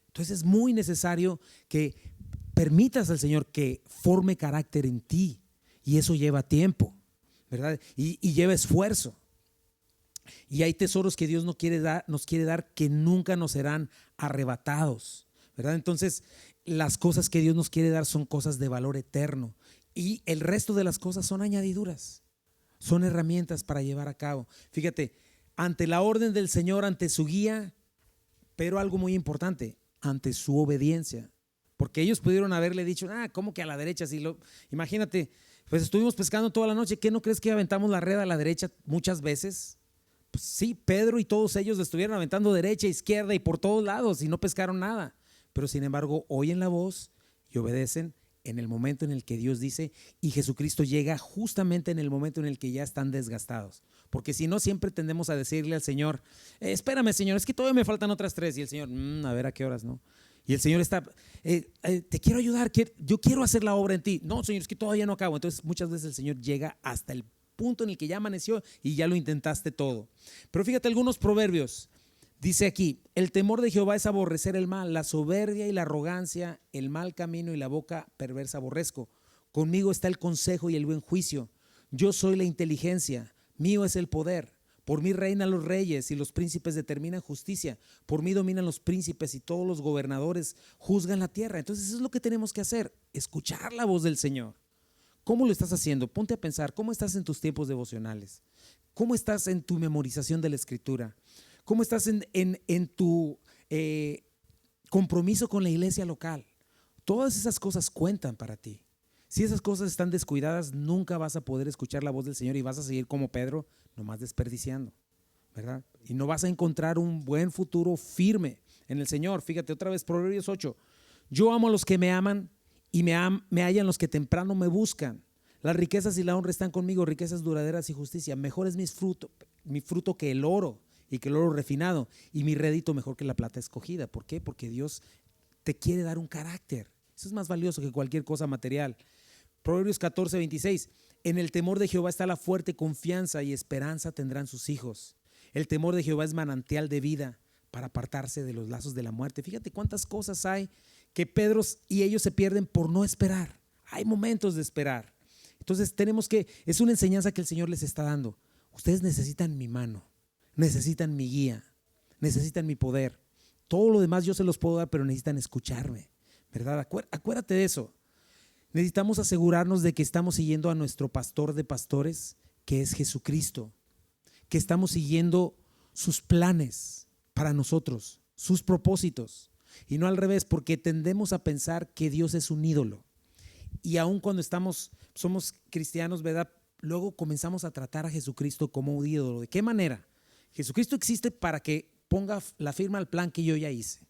Entonces es muy necesario que permitas al Señor que forme carácter en ti, y eso lleva tiempo, ¿verdad? Y lleva esfuerzo. Y hay tesoros que Dios nos quiere dar que nunca nos serán arrebatados, ¿verdad? Entonces, las cosas que Dios nos quiere dar son cosas de valor eterno, y el resto de las cosas son añadiduras, son herramientas para llevar a cabo. Fíjate, ante la orden del Señor, ante su guía, pero algo muy importante, ante su obediencia. Porque ellos pudieron haberle dicho, ¿cómo que a la derecha? Imagínate, pues estuvimos pescando toda la noche, ¿qué no crees que aventamos la red a la derecha muchas veces? Pues sí, Pedro y todos ellos le estuvieron aventando derecha, izquierda y por todos lados y no pescaron nada. Pero sin embargo, oyen la voz y obedecen en el momento en el que Dios dice, y Jesucristo llega justamente en el momento en el que ya están desgastados. Porque si no, siempre tendemos a decirle al Señor, espérame, Señor, es que todavía me faltan otras 3. Y el Señor, a ver a qué horas, ¿no? Y el Señor está, te quiero ayudar, yo quiero hacer la obra en ti. No, Señor, es que todavía no acabo. Entonces muchas veces el Señor llega hasta el punto en el que ya amaneció y ya lo intentaste todo. Pero fíjate algunos proverbios. Dice aquí, el temor de Jehová es aborrecer el mal, la soberbia y la arrogancia, el mal camino y la boca perversa aborrezco. Conmigo está el consejo y el buen juicio. Yo soy la inteligencia, mío es el poder. Por mí reinan los reyes y los príncipes determinan justicia. Por mí dominan los príncipes y todos los gobernadores juzgan la tierra. Entonces eso es lo que tenemos que hacer, escuchar la voz del Señor. ¿Cómo lo estás haciendo? Ponte a pensar, ¿cómo estás en tus tiempos devocionales? ¿Cómo estás en tu memorización de la Escritura? ¿Cómo estás en tu compromiso con la iglesia local? Todas esas cosas cuentan para ti. Si esas cosas están descuidadas, nunca vas a poder escuchar la voz del Señor y vas a seguir como Pedro, nomás desperdiciando, ¿verdad? Y no vas a encontrar un buen futuro firme en el Señor. Fíjate otra vez, Proverbios 8. Yo amo a los que me aman y me hallan los que temprano me buscan. Las riquezas y la honra están conmigo, riquezas duraderas y justicia. Mejor es mi fruto que el oro y que el oro refinado, y mi rédito mejor que la plata escogida. ¿Por qué? Porque Dios te quiere dar un carácter. Eso es más valioso que cualquier cosa material. Proverbios 14, 26. En el temor de Jehová está la fuerte confianza y esperanza tendrán sus hijos. El temor de Jehová es manantial de vida para apartarse de los lazos de la muerte. Fíjate cuántas cosas hay que Pedro y ellos se pierden por no esperar. Hay momentos de esperar. Entonces es una enseñanza que el Señor les está dando. Ustedes necesitan mi mano, necesitan mi guía, necesitan mi poder. Todo lo demás yo se los puedo dar, pero necesitan escucharme, ¿verdad? Acuérdate de eso. Necesitamos asegurarnos de que estamos siguiendo a nuestro pastor de pastores, que es Jesucristo, que estamos siguiendo sus planes para nosotros, sus propósitos, y no al revés, porque tendemos a pensar que Dios es un ídolo. Y aun cuando somos cristianos, ¿verdad? Luego comenzamos a tratar a Jesucristo como un ídolo. ¿De qué manera? Jesucristo existe para que ponga la firma al plan que yo ya hice,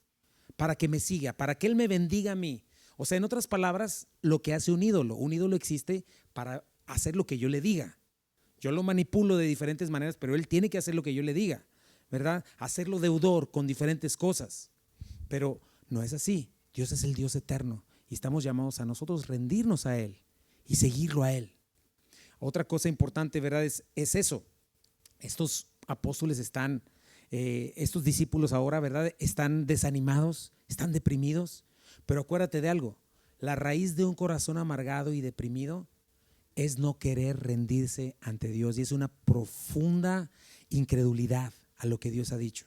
para que me siga, para que Él me bendiga a mí. O sea, en otras palabras, lo que hace un ídolo existe para hacer lo que yo le diga. Yo lo manipulo de diferentes maneras, pero Él tiene que hacer lo que yo le diga, ¿verdad? Hacerlo deudor con diferentes cosas. Pero no es así. Dios es el Dios eterno y estamos llamados a nosotros rendirnos a Él y seguirlo a Él. Otra cosa importante, ¿verdad? Es eso. Estos apóstoles están, estos discípulos ahora, ¿verdad? Están desanimados, están deprimidos, pero acuérdate de algo, la raíz de un corazón amargado y deprimido es no querer rendirse ante Dios y es una profunda incredulidad a lo que Dios ha dicho.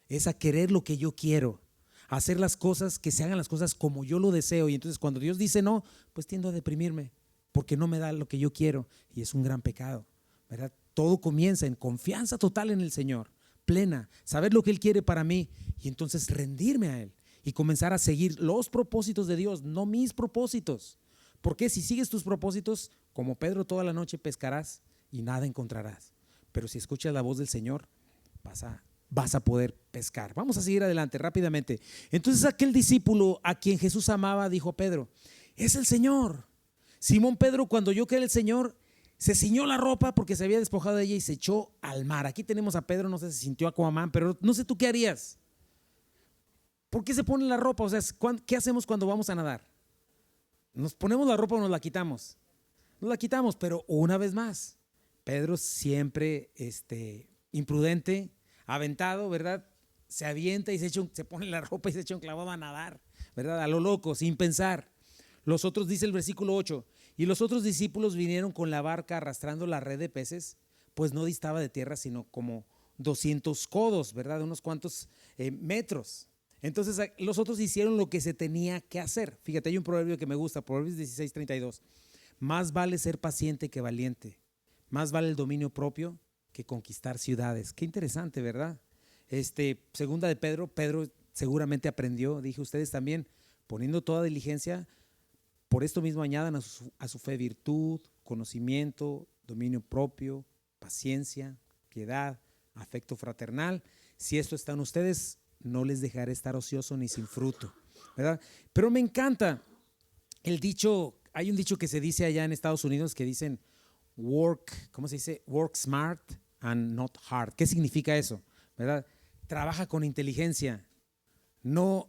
Es a querer lo que yo quiero, a hacer las cosas, que se hagan las cosas como yo lo deseo, y entonces cuando Dios dice no, pues tiendo a deprimirme porque no me da lo que yo quiero y es un gran pecado, ¿verdad? Todo comienza en confianza total en el Señor, plena, saber lo que Él quiere para mí y entonces rendirme a Él y comenzar a seguir los propósitos de Dios, no mis propósitos. Porque si sigues tus propósitos, como Pedro, toda la noche pescarás y nada encontrarás. Pero si escuchas la voz del Señor, vas a poder pescar. Vamos a seguir adelante rápidamente. Entonces aquel discípulo a quien Jesús amaba dijo a Pedro, es el Señor. Simón Pedro, cuando oyó que era el Señor, se ciñó la ropa porque se había despojado de ella y se echó al mar. Aquí tenemos a Pedro, no sé si sintió Aquaman, pero no sé tú qué harías. ¿Por qué se pone la ropa? O sea, ¿qué hacemos cuando vamos a nadar? ¿Nos ponemos la ropa o nos la quitamos? Nos la quitamos, pero una vez más, Pedro siempre imprudente, aventado, ¿verdad? Se avienta y se pone la ropa y se echa un clavado a nadar, ¿verdad? A lo loco, sin pensar. Los otros, dice el versículo 8, y los otros discípulos vinieron con la barca arrastrando la red de peces, pues no distaba de tierra, sino como 200 codos, ¿verdad? Unos cuantos metros. Entonces los otros hicieron lo que se tenía que hacer. Fíjate, hay un proverbio que me gusta, Proverbios 16:32. Más vale ser paciente que valiente. Más vale el dominio propio que conquistar ciudades. Qué interesante, ¿verdad? Segunda de Pedro seguramente aprendió, dije ustedes también, poniendo toda diligencia, por esto mismo añadan a su fe virtud, conocimiento, dominio propio, paciencia, piedad, afecto fraternal. Si esto está en ustedes, no les dejaré estar ocioso ni sin fruto, ¿verdad? Pero me encanta el dicho, hay un dicho que se dice allá en Estados Unidos que dicen ¿cómo se dice? Work smart and not hard. ¿Qué significa eso? ¿Verdad? Trabaja con inteligencia, no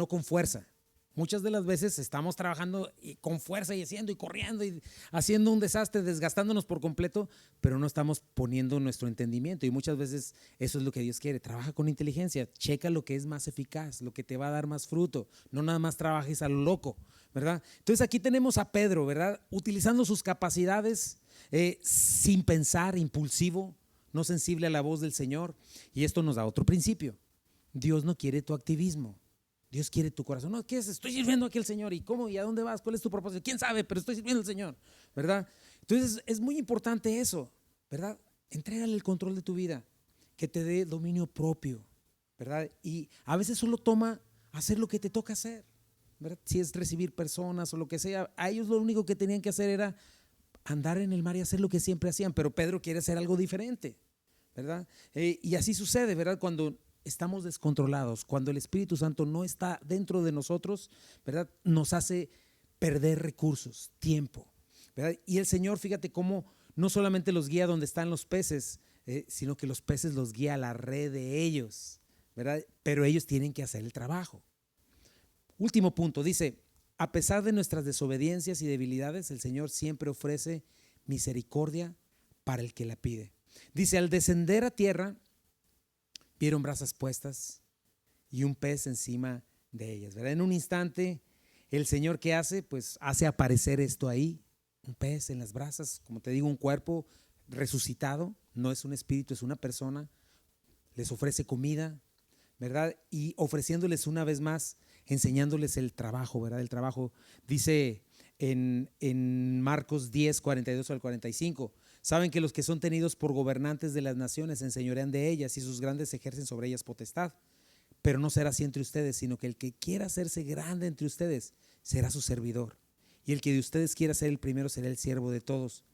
con fuerza. Muchas de las veces estamos trabajando con fuerza y haciendo y corriendo y haciendo un desastre, desgastándonos por completo, pero no estamos poniendo nuestro entendimiento y muchas veces eso es lo que Dios quiere. Trabaja con inteligencia, checa lo que es más eficaz, lo que te va a dar más fruto, no nada más trabajes a lo loco, ¿verdad? Entonces aquí tenemos a Pedro, ¿verdad? Utilizando sus capacidades sin pensar, impulsivo, no sensible a la voz del Señor, y esto nos da otro principio. Dios no quiere tu activismo. Dios quiere tu corazón. No, ¿qué es? Estoy sirviendo aquí al Señor. ¿Y cómo? ¿Y a dónde vas? ¿Cuál es tu propósito? ¿Quién sabe? Pero estoy sirviendo al Señor, ¿verdad? Entonces es muy importante eso, ¿verdad? Entrégale el control de tu vida, que te dé dominio propio, ¿verdad? Y a veces solo toma hacer lo que te toca hacer, ¿verdad? Si es recibir personas o lo que sea, a ellos lo único que tenían que hacer era andar en el mar y hacer lo que siempre hacían, pero Pedro quiere hacer algo diferente, ¿verdad? Y así sucede, ¿verdad? Cuando estamos descontrolados, cuando el Espíritu Santo no está dentro de nosotros, ¿verdad? Nos hace perder recursos, tiempo, ¿verdad? Y el Señor, fíjate cómo no solamente los guía donde están los peces, sino que los peces los guía a la red de ellos, ¿verdad? Pero ellos tienen que hacer el trabajo. Último punto, dice, a pesar de nuestras desobediencias y debilidades, el Señor siempre ofrece misericordia para el que la pide. Dice, al descender a tierra, vieron brasas puestas y un pez encima de ellas, ¿verdad? En un instante, el Señor, ¿qué hace? Pues hace aparecer esto ahí, un pez en las brasas, como te digo, un cuerpo resucitado, no es un espíritu, es una persona, les ofrece comida, ¿verdad? Y ofreciéndoles una vez más, enseñándoles el trabajo, ¿verdad? El trabajo, dice en Marcos 10, 42 al 45, saben que los que son tenidos por gobernantes de las naciones se enseñorean de ellas y sus grandes ejercen sobre ellas potestad, pero no será así entre ustedes, sino que el que quiera hacerse grande entre ustedes será su servidor, y el que de ustedes quiera ser el primero será el siervo de todos,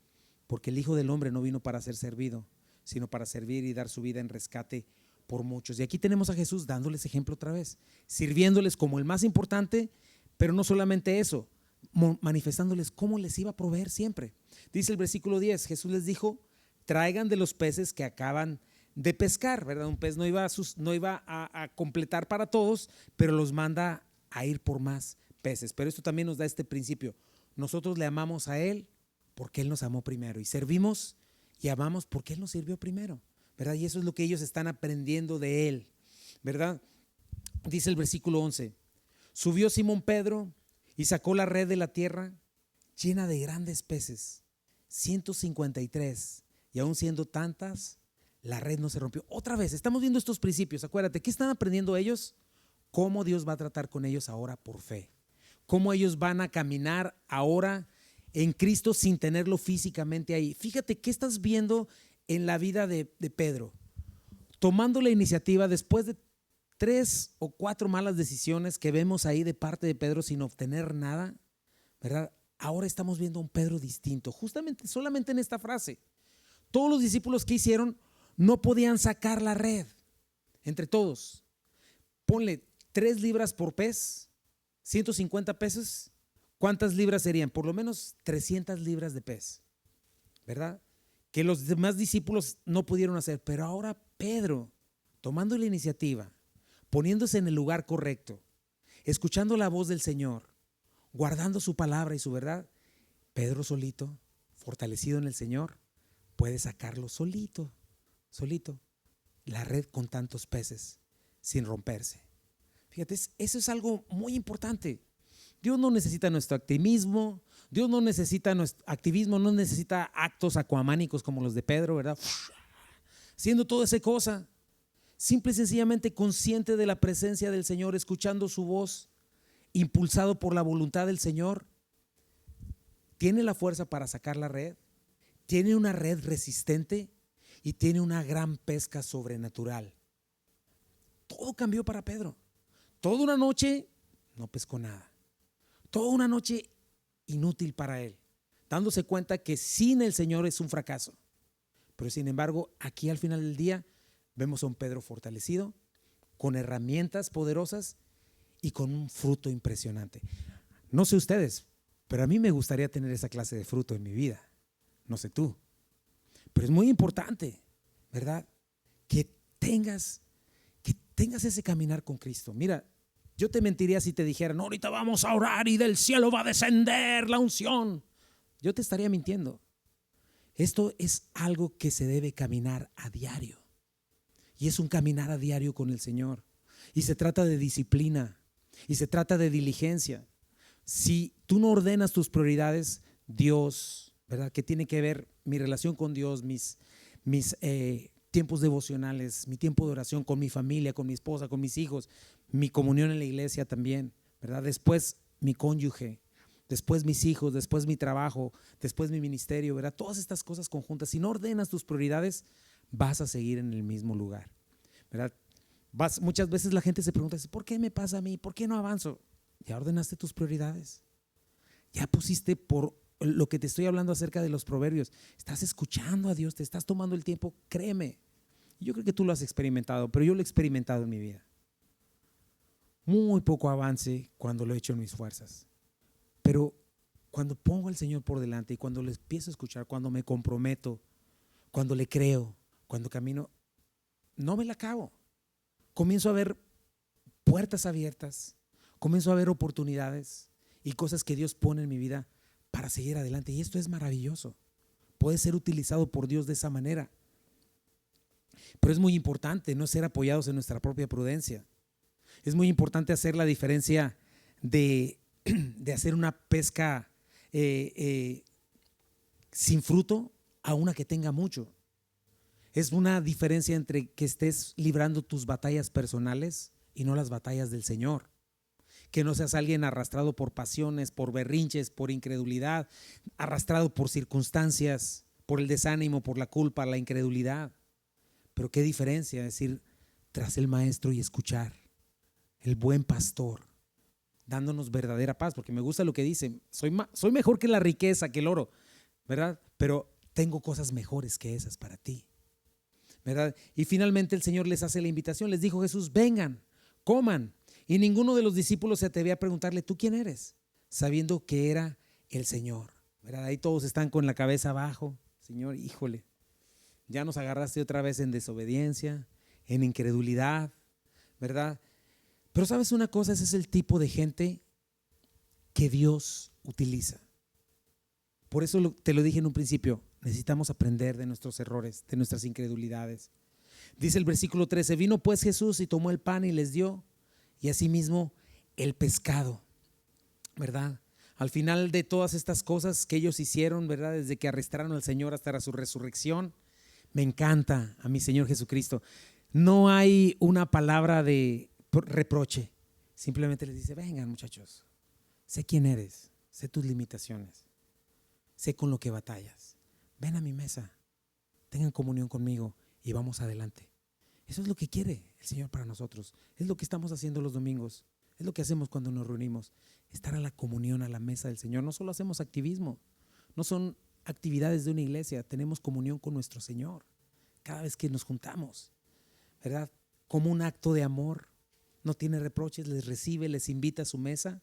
porque el Hijo del Hombre no vino para ser servido, sino para servir y dar su vida en rescate por muchos. Y aquí tenemos a Jesús dándoles ejemplo otra vez, sirviéndoles como el más importante, pero no solamente eso, manifestándoles cómo les iba a proveer siempre. Dice el versículo 10, Jesús les dijo, traigan de los peces que acaban de pescar, ¿verdad? Un pez no iba a completar para todos, pero los manda a ir por más peces. Pero esto también nos da este principio, nosotros le amamos a Él porque Él nos amó primero. Y servimos y amamos porque Él nos sirvió primero, ¿verdad? Y eso es lo que ellos están aprendiendo de Él, ¿verdad? Dice el versículo 11: subió Simón Pedro y sacó la red de la tierra llena de grandes peces, 153, y aún siendo tantas, la red no se rompió. Otra vez, estamos viendo estos principios. Acuérdate, ¿qué están aprendiendo ellos? Cómo Dios va a tratar con ellos ahora por fe. Cómo ellos van a caminar ahora en Cristo sin tenerlo físicamente ahí. Fíjate, ¿qué estás viendo en la vida de Pedro? Tomando la iniciativa después de 3 o 4 malas decisiones que vemos ahí de parte de Pedro sin obtener nada, ¿verdad? Ahora estamos viendo a un Pedro distinto, justamente solamente en esta frase. Todos los discípulos que hicieron no podían sacar la red, entre todos. Ponle 3 libras por pez, 150 pesos. ¿Cuántas libras serían? Por lo menos 300 libras de pez, ¿verdad? Que los demás discípulos no pudieron hacer. Pero ahora Pedro, tomando la iniciativa, poniéndose en el lugar correcto, escuchando la voz del Señor, guardando su palabra y su verdad, Pedro solito, fortalecido en el Señor, puede sacarlo solito, la red con tantos peces, sin romperse. Fíjate, eso es algo muy importante. Dios no necesita nuestro activismo, Dios no necesita nuestro activismo, no necesita actos acuamánicos como los de Pedro, ¿verdad? Haciendo toda esa cosa. Simple y sencillamente consciente de la presencia del Señor, escuchando su voz, impulsado por la voluntad del Señor, tiene la fuerza para sacar la red, tiene una red resistente y tiene una gran pesca sobrenatural. Todo cambió para Pedro. Toda una noche no pescó nada. Toda una noche inútil para él, dándose cuenta que sin el Señor es un fracaso. Pero sin embargo, aquí al final del día vemos a un Pedro fortalecido, con herramientas poderosas y con un fruto impresionante. No sé ustedes, pero a mí me gustaría tener esa clase de fruto en mi vida. No sé tú, pero es muy importante, ¿verdad? Que tengas ese caminar con Cristo. Mira, yo te mentiría si te dijera, no, ahorita vamos a orar y del cielo va a descender la unción. Yo te estaría mintiendo. Esto es algo que se debe caminar a diario. Y es un caminar a diario con el Señor. Y se trata de disciplina. Y se trata de diligencia. Si tú no ordenas tus prioridades, Dios, ¿verdad? ¿Qué tiene que ver mi relación con Dios, mis tiempos devocionales, mi tiempo de oración con mi familia, con mi esposa, con mis hijos, mi comunión en la iglesia también, ¿verdad? Después mi cónyuge, después mis hijos, después mi trabajo, después mi ministerio, ¿verdad? Todas estas cosas conjuntas. Si no ordenas tus prioridades, vas a seguir en el mismo lugar, ¿verdad? Muchas veces la gente se pregunta, ¿por qué me pasa a mí? ¿Por qué no avanzo? ¿Ya ordenaste tus prioridades? ¿Ya pusiste por lo que te estoy hablando acerca de los proverbios? ¿Estás escuchando a Dios? ¿Te estás tomando el tiempo? Créeme, yo creo que tú lo has experimentado, pero yo lo he experimentado en mi vida. Muy poco avance cuando lo he hecho en mis fuerzas, pero cuando pongo al Señor por delante y cuando le empiezo a escuchar, cuando me comprometo, cuando le creo, cuando camino, no me la acabo. Comienzo a ver puertas abiertas, comienzo a ver oportunidades y cosas que Dios pone en mi vida para seguir adelante. Y esto es maravilloso. Puede ser utilizado por Dios de esa manera. Pero es muy importante no ser apoyados en nuestra propia prudencia. Es muy importante hacer la diferencia de hacer una pesca sin fruto a una que tenga mucho. Es una diferencia entre que estés librando tus batallas personales y no las batallas del Señor. Que no seas alguien arrastrado por pasiones, por berrinches, por incredulidad, arrastrado por circunstancias, por el desánimo, por la culpa, la incredulidad. Pero qué diferencia decir tras el Maestro y escuchar, el buen pastor, dándonos verdadera paz, porque me gusta lo que dice, soy mejor que la riqueza, que el oro, ¿verdad? Pero tengo cosas mejores que esas para ti, ¿verdad? Y finalmente el Señor les hace la invitación, les dijo Jesús, vengan, coman. Y ninguno de los discípulos se atrevía a preguntarle, ¿tú quién eres? Sabiendo que era el Señor, ¿verdad? Ahí todos están con la cabeza abajo. Señor, híjole, ya nos agarraste otra vez en desobediencia, en incredulidad, ¿verdad? Pero ¿sabes una cosa? Ese es el tipo de gente que Dios utiliza. Por eso te lo dije en un principio, necesitamos aprender de nuestros errores, de nuestras incredulidades. Dice el versículo 13, vino pues Jesús y tomó el pan y les dio, y asimismo el pescado, ¿verdad? Al final de todas estas cosas que ellos hicieron, ¿verdad? Desde que arrestaron al Señor hasta su resurrección, me encanta a mi Señor Jesucristo. No hay una palabra de reproche, simplemente les dice, vengan muchachos, sé quién eres, sé tus limitaciones, sé con lo que batallas, ven a mi mesa, tengan comunión conmigo y vamos adelante. Eso es lo que quiere el Señor para nosotros, es lo que estamos haciendo los domingos, es lo que hacemos cuando nos reunimos, estar a la comunión, a la mesa del Señor. No solo hacemos activismo, no son actividades de una iglesia, tenemos comunión con nuestro Señor cada vez que nos juntamos, ¿verdad? Como un acto de amor, no tiene reproches, les recibe, les invita a su mesa,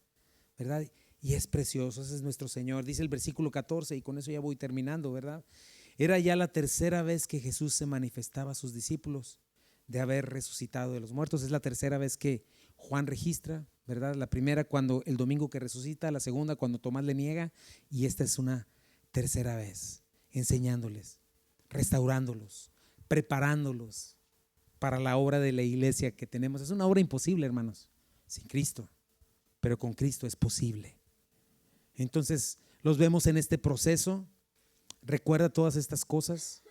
¿verdad? Y es precioso, ese es nuestro Señor. Dice el versículo 14, y con eso ya voy terminando, ¿verdad? Era ya la tercera vez que Jesús se manifestaba a sus discípulos de haber resucitado de los muertos. Es la tercera vez que Juan registra, ¿verdad? La primera cuando el domingo que resucita, la segunda cuando Tomás le niega, y esta es una tercera vez, enseñándoles, restaurándolos, preparándolos para la obra de la iglesia que tenemos. Es una obra imposible, hermanos, sin Cristo, pero con Cristo es posible. Entonces los vemos en este proceso. Recuerda todas estas cosas,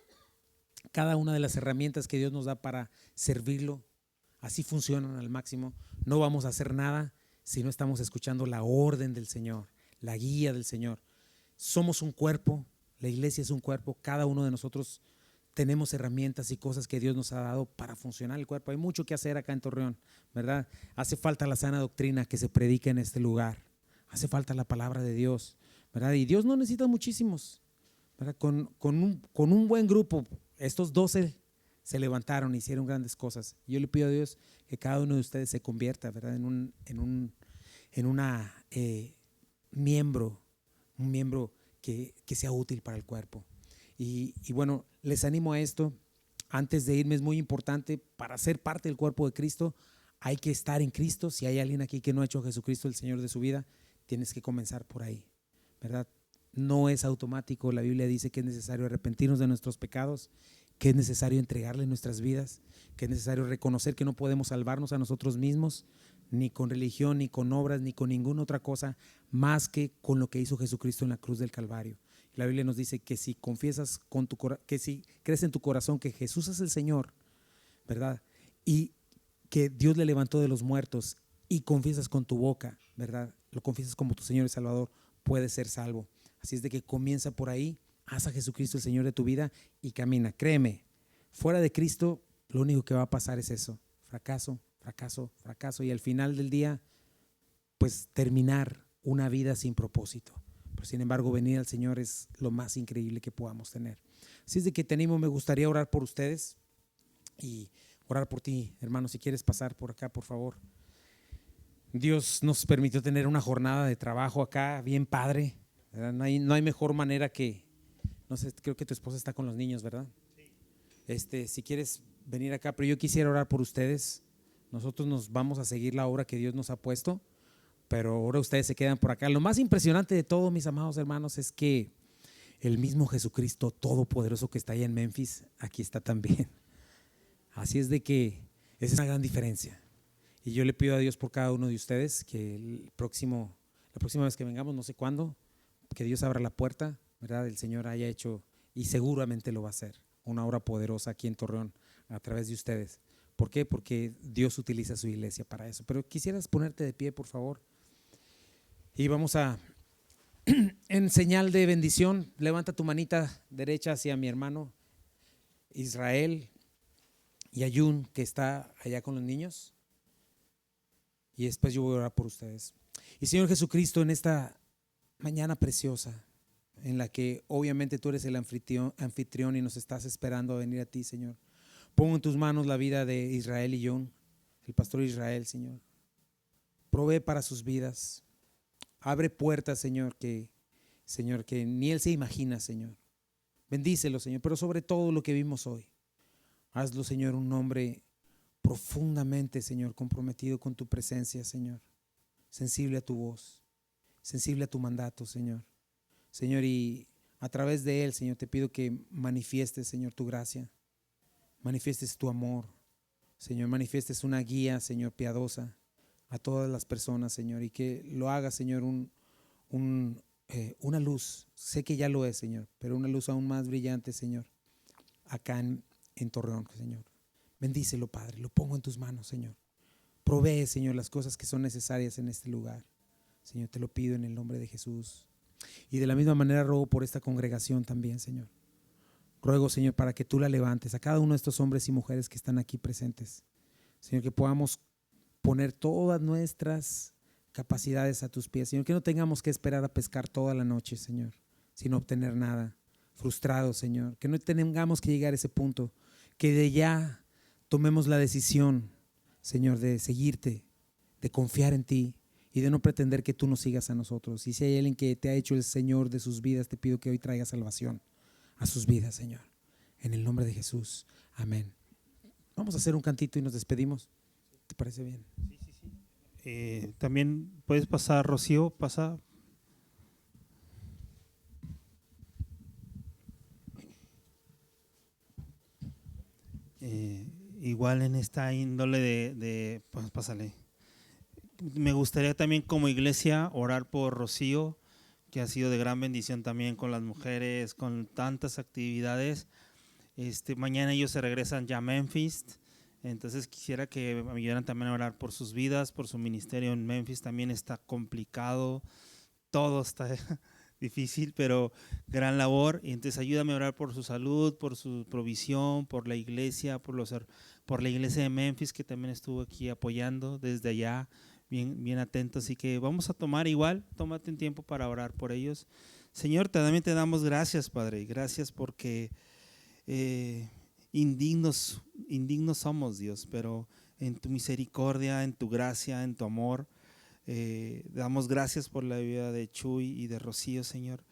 cada una de las herramientas que Dios nos da para servirlo, así funcionan al máximo. No vamos a hacer nada si no estamos escuchando la orden del Señor, la guía del Señor. Somos un cuerpo, la iglesia es un cuerpo, cada uno de nosotros tenemos herramientas y cosas que Dios nos ha dado para funcionar el cuerpo. Hay mucho que hacer acá en Torreón, ¿verdad? Hace falta la sana doctrina que se predica en este lugar, hace falta la palabra de Dios, ¿verdad? Y Dios no necesita muchísimos, ¿verdad? Con un buen grupo, estos 12 se levantaron e hicieron grandes cosas. Yo le pido a Dios que cada uno de ustedes se convierta, ¿verdad? en un miembro que sea útil para el cuerpo. Y bueno, les animo a esto. Antes de irme, es muy importante, para ser parte del cuerpo de Cristo hay que estar en Cristo. Si hay alguien aquí que no ha hecho a Jesucristo el Señor de su vida, tienes que comenzar por ahí, ¿verdad? No es automático. La Biblia dice que es necesario arrepentirnos de nuestros pecados, que es necesario entregarle nuestras vidas, que es necesario reconocer que no podemos salvarnos a nosotros mismos, ni con religión, ni con obras, ni con ninguna otra cosa más que con lo que hizo Jesucristo en la cruz del Calvario. La Biblia nos dice que si confiesas que si crees en tu corazón que Jesús es el Señor, ¿verdad? Y que Dios le levantó de los muertos, y confiesas con tu boca, ¿verdad? Lo confiesas como tu Señor y Salvador, puedes ser salvo. Así es de que comienza por ahí, haz a Jesucristo el Señor de tu vida y camina. Créeme, fuera de Cristo lo único que va a pasar es eso, fracaso, fracaso, fracaso, y al final del día pues terminar una vida sin propósito. Pero sin embargo, venir al Señor es lo más increíble que podamos tener. Así es de que te animo, me gustaría orar por ustedes y orar por ti, hermano. Si quieres pasar por acá, por favor. Dios nos permitió tener una jornada de trabajo acá bien padre, ¿verdad? No hay mejor manera que, no sé, creo que tu esposa está con los niños, ¿verdad? Sí. Si quieres venir acá, pero yo quisiera orar por ustedes. Nosotros nos vamos a seguir la obra que Dios nos ha puesto, pero ahora ustedes se quedan por acá. Lo más impresionante de todo, mis amados hermanos, es que el mismo Jesucristo todopoderoso que está allá en Memphis, aquí está también. Así es de que esa es una gran diferencia. Y yo le pido a Dios por cada uno de ustedes que la próxima vez que vengamos, no sé cuándo, que Dios abra la puerta, ¿verdad? El Señor haya hecho, y seguramente lo va a hacer, una obra poderosa aquí en Torreón a través de ustedes. ¿Por qué? Porque Dios utiliza su iglesia para eso. Pero quisieras ponerte de pie, por favor. Y vamos a, en señal de bendición, levanta tu manita derecha hacia mi hermano Israel y Ayun, que está allá con los niños. Y después yo voy a orar por ustedes. Y Señor Jesucristo, en esta mañana preciosa, en la que obviamente tú eres el anfitrión y nos estás esperando a venir a ti, Señor, pongo en tus manos la vida de Israel y John, el pastor Israel, Señor. Provee para sus vidas. Abre puertas, Señor, que ni él se imagina, Señor. Bendícelo, Señor, pero sobre todo lo que vimos hoy. Hazlo, Señor, un hombre profundamente, Señor, comprometido con tu presencia, Señor. Sensible a tu voz, sensible a tu mandato, Señor. Señor, y A través de él, Señor, te pido que manifiestes, Señor, tu gracia, manifiestes tu amor, Señor, manifiestes una guía, Señor, piadosa a todas las personas, Señor, y que lo hagas, Señor, una luz. Sé que ya lo es, Señor, pero una luz aún más brillante, Señor, acá en Torreón, Señor. Bendícelo, Padre, lo pongo en tus manos, Señor. Provee, Señor, las cosas que son necesarias en este lugar. Señor, te lo pido en el nombre de Jesús. Y de la misma manera ruego por esta congregación también, Señor. Ruego, Señor, para que tú la levantes, a cada uno de estos hombres y mujeres que están aquí presentes. Señor, que podamos poner todas nuestras capacidades a tus pies. Señor, que no tengamos que esperar a pescar toda la noche, Señor, sin obtener nada. Frustrados, Señor. Que no tengamos que llegar a ese punto. Que de ya tomemos la decisión, Señor, de seguirte, de confiar en ti y de no pretender que tú nos sigas a nosotros. Y si hay alguien que te ha hecho el Señor de sus vidas, te pido que hoy traiga salvación a sus vidas, Señor. En el nombre de Jesús. Amén. Vamos a hacer un cantito y nos despedimos. ¿Te parece bien? Sí. También puedes pasar, Rocío, pasa. Igual en esta índole pues pásale. Me gustaría también como iglesia orar por Rocío, que ha sido de gran bendición también con las mujeres, con tantas actividades. Mañana ellos se regresan ya a Memphis, entonces quisiera que me ayudaran también a orar por sus vidas, por su ministerio en Memphis. También está complicado, todo está difícil, pero gran labor. Y entonces ayúdame a orar por su salud, por su provisión, por la iglesia, por la iglesia de Memphis, que también estuvo aquí apoyando desde allá, bien atentos. Así que vamos a tómate un tiempo para orar por ellos. Señor, también te damos gracias, Padre, gracias porque indignos somos, Dios, pero en tu misericordia, en tu gracia, en tu amor, damos gracias por la vida de Chuy y de Rocío, Señor.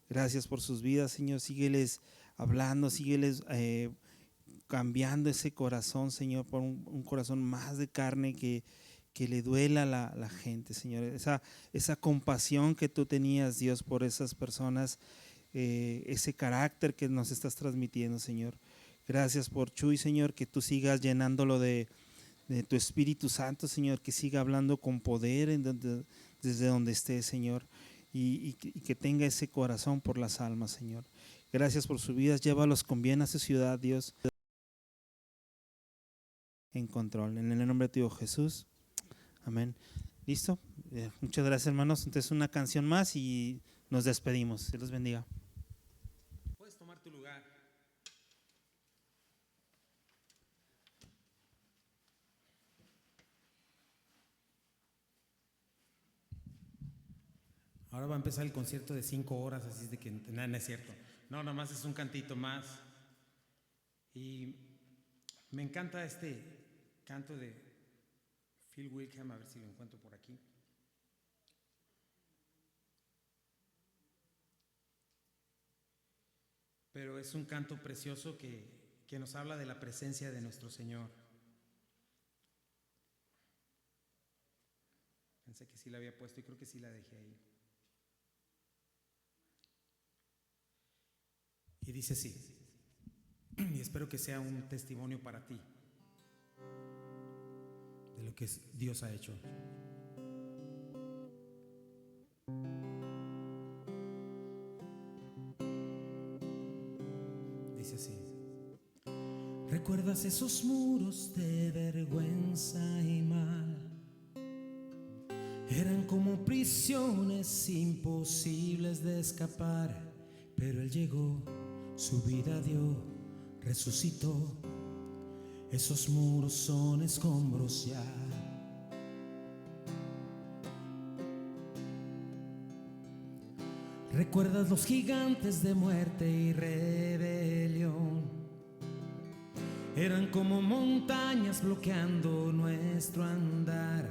Gracias por sus vidas, Señor. Sígueles hablando, sígueles cambiando ese corazón, Señor, por un corazón más de carne que le duela a la gente, Señor. Esa compasión que tú tenías, Dios, por esas personas, ese carácter que nos estás transmitiendo, Señor. Gracias por Chuy, Señor, que tú sigas llenándolo de tu Espíritu Santo, Señor, que siga hablando con poder desde donde esté, Señor, y que tenga ese corazón por las almas, Señor. Gracias por sus vidas, llévalos con bien a su ciudad, Dios, en control. En el nombre de tu Hijo Jesús, amén. ¿Listo? Muchas gracias, hermanos. Entonces una canción más y nos despedimos. Dios los bendiga. Puedes tomar tu lugar. Ahora va a empezar el concierto de 5 horas, así es de que nada, no es cierto. No, nada más es un cantito más. Y me encanta este canto de Phil Wickham, a ver si lo encuentro por aquí. Pero es un canto precioso que nos habla de la presencia de nuestro Señor. Pensé que sí la había puesto y creo que sí la dejé ahí. Y dice así, y espero que sea un testimonio para ti de lo que Dios ha hecho. Dice así: ¿recuerdas esos muros de vergüenza y mal? Eran como prisiones imposibles de escapar, pero Él llegó, su vida dio, resucitó. Esos muros son escombros ya. ¿Recuerdas los gigantes de muerte y rebelión? Eran como montañas bloqueando nuestro andar,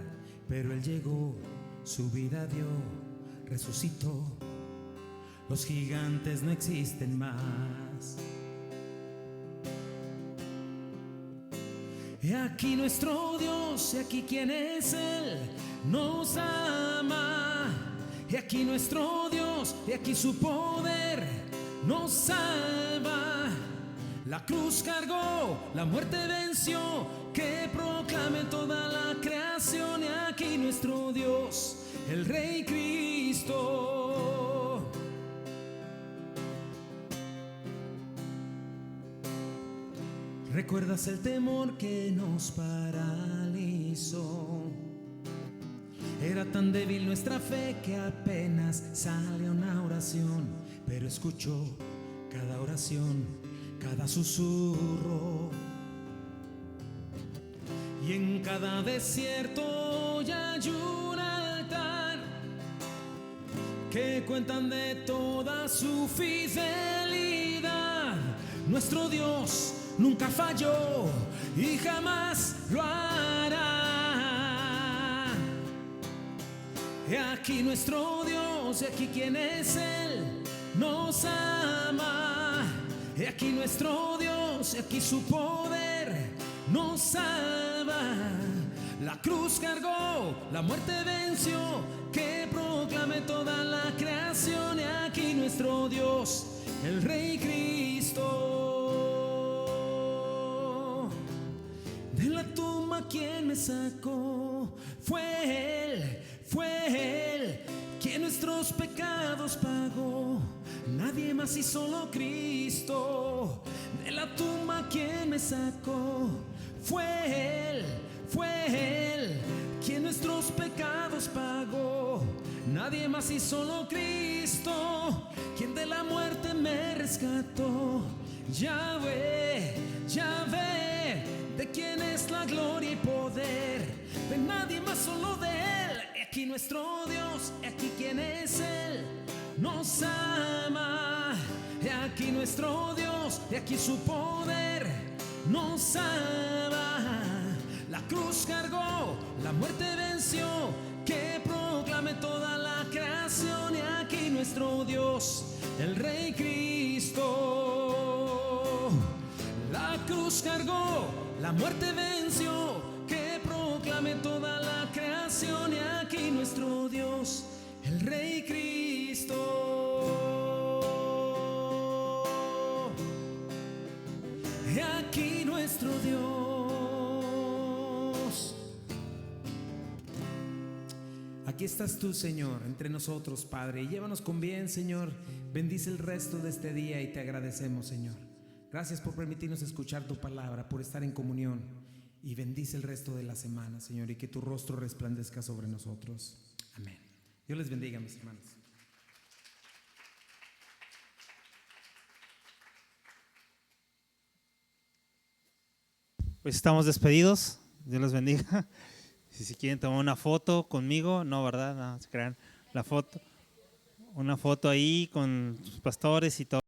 pero Él llegó, su vida dio, resucitó. Los gigantes no existen más. He aquí nuestro Dios, he aquí quien es Él, nos ama. He aquí nuestro Dios, he aquí su poder, nos salva. La cruz cargó, la muerte venció, que proclame toda la creación. Y aquí nuestro Dios, el Rey Cristo. ¿Recuerdas el temor que nos paralizó? Era tan débil nuestra fe que apenas sale una oración, pero escuchó cada oración, cada susurro. Y en cada desierto ya hay un altar que cuentan de toda su fidelidad. Nuestro Dios nunca falló y jamás lo hará. He aquí nuestro Dios, he aquí quien es Él, nos ama. He aquí nuestro Dios, he aquí su poder, nos salva. La cruz cargó, la muerte venció, que proclame toda la creación. He aquí nuestro Dios, el Rey Cristo. De la tumba quien me sacó, fue Él quien nuestros pecados pagó. Nadie más y solo Cristo. De la tumba quien me sacó, fue Él quien nuestros pecados pagó. Nadie más y solo Cristo, quien de la muerte me rescató. Yahvé, de quien es la gloria y poder, de nadie más, solo de Él. He aquí nuestro Dios, he aquí quien es Él, nos ama. He aquí nuestro Dios, he aquí su poder, nos salva. La cruz cargó, la muerte venció, que proclame toda la creación. Y aquí nuestro Dios, el Rey Cristo. La cruz cargó, la muerte venció, que proclame toda la creación. Y aquí nuestro Dios, el Rey Cristo. He aquí nuestro Dios. Aquí estás tú, Señor, entre nosotros, Padre, y llévanos con bien, Señor. Bendice el resto de este día y te agradecemos, Señor. Gracias por permitirnos escuchar tu palabra, por estar en comunión, y bendice el resto de la semana, Señor, y que tu rostro resplandezca sobre nosotros. Amén. Dios les bendiga, mis hermanos. Pues estamos despedidos. Dios los bendiga. Si quieren tomar una foto conmigo, no, ¿verdad? No se crean. La foto, una foto ahí con sus pastores y todo.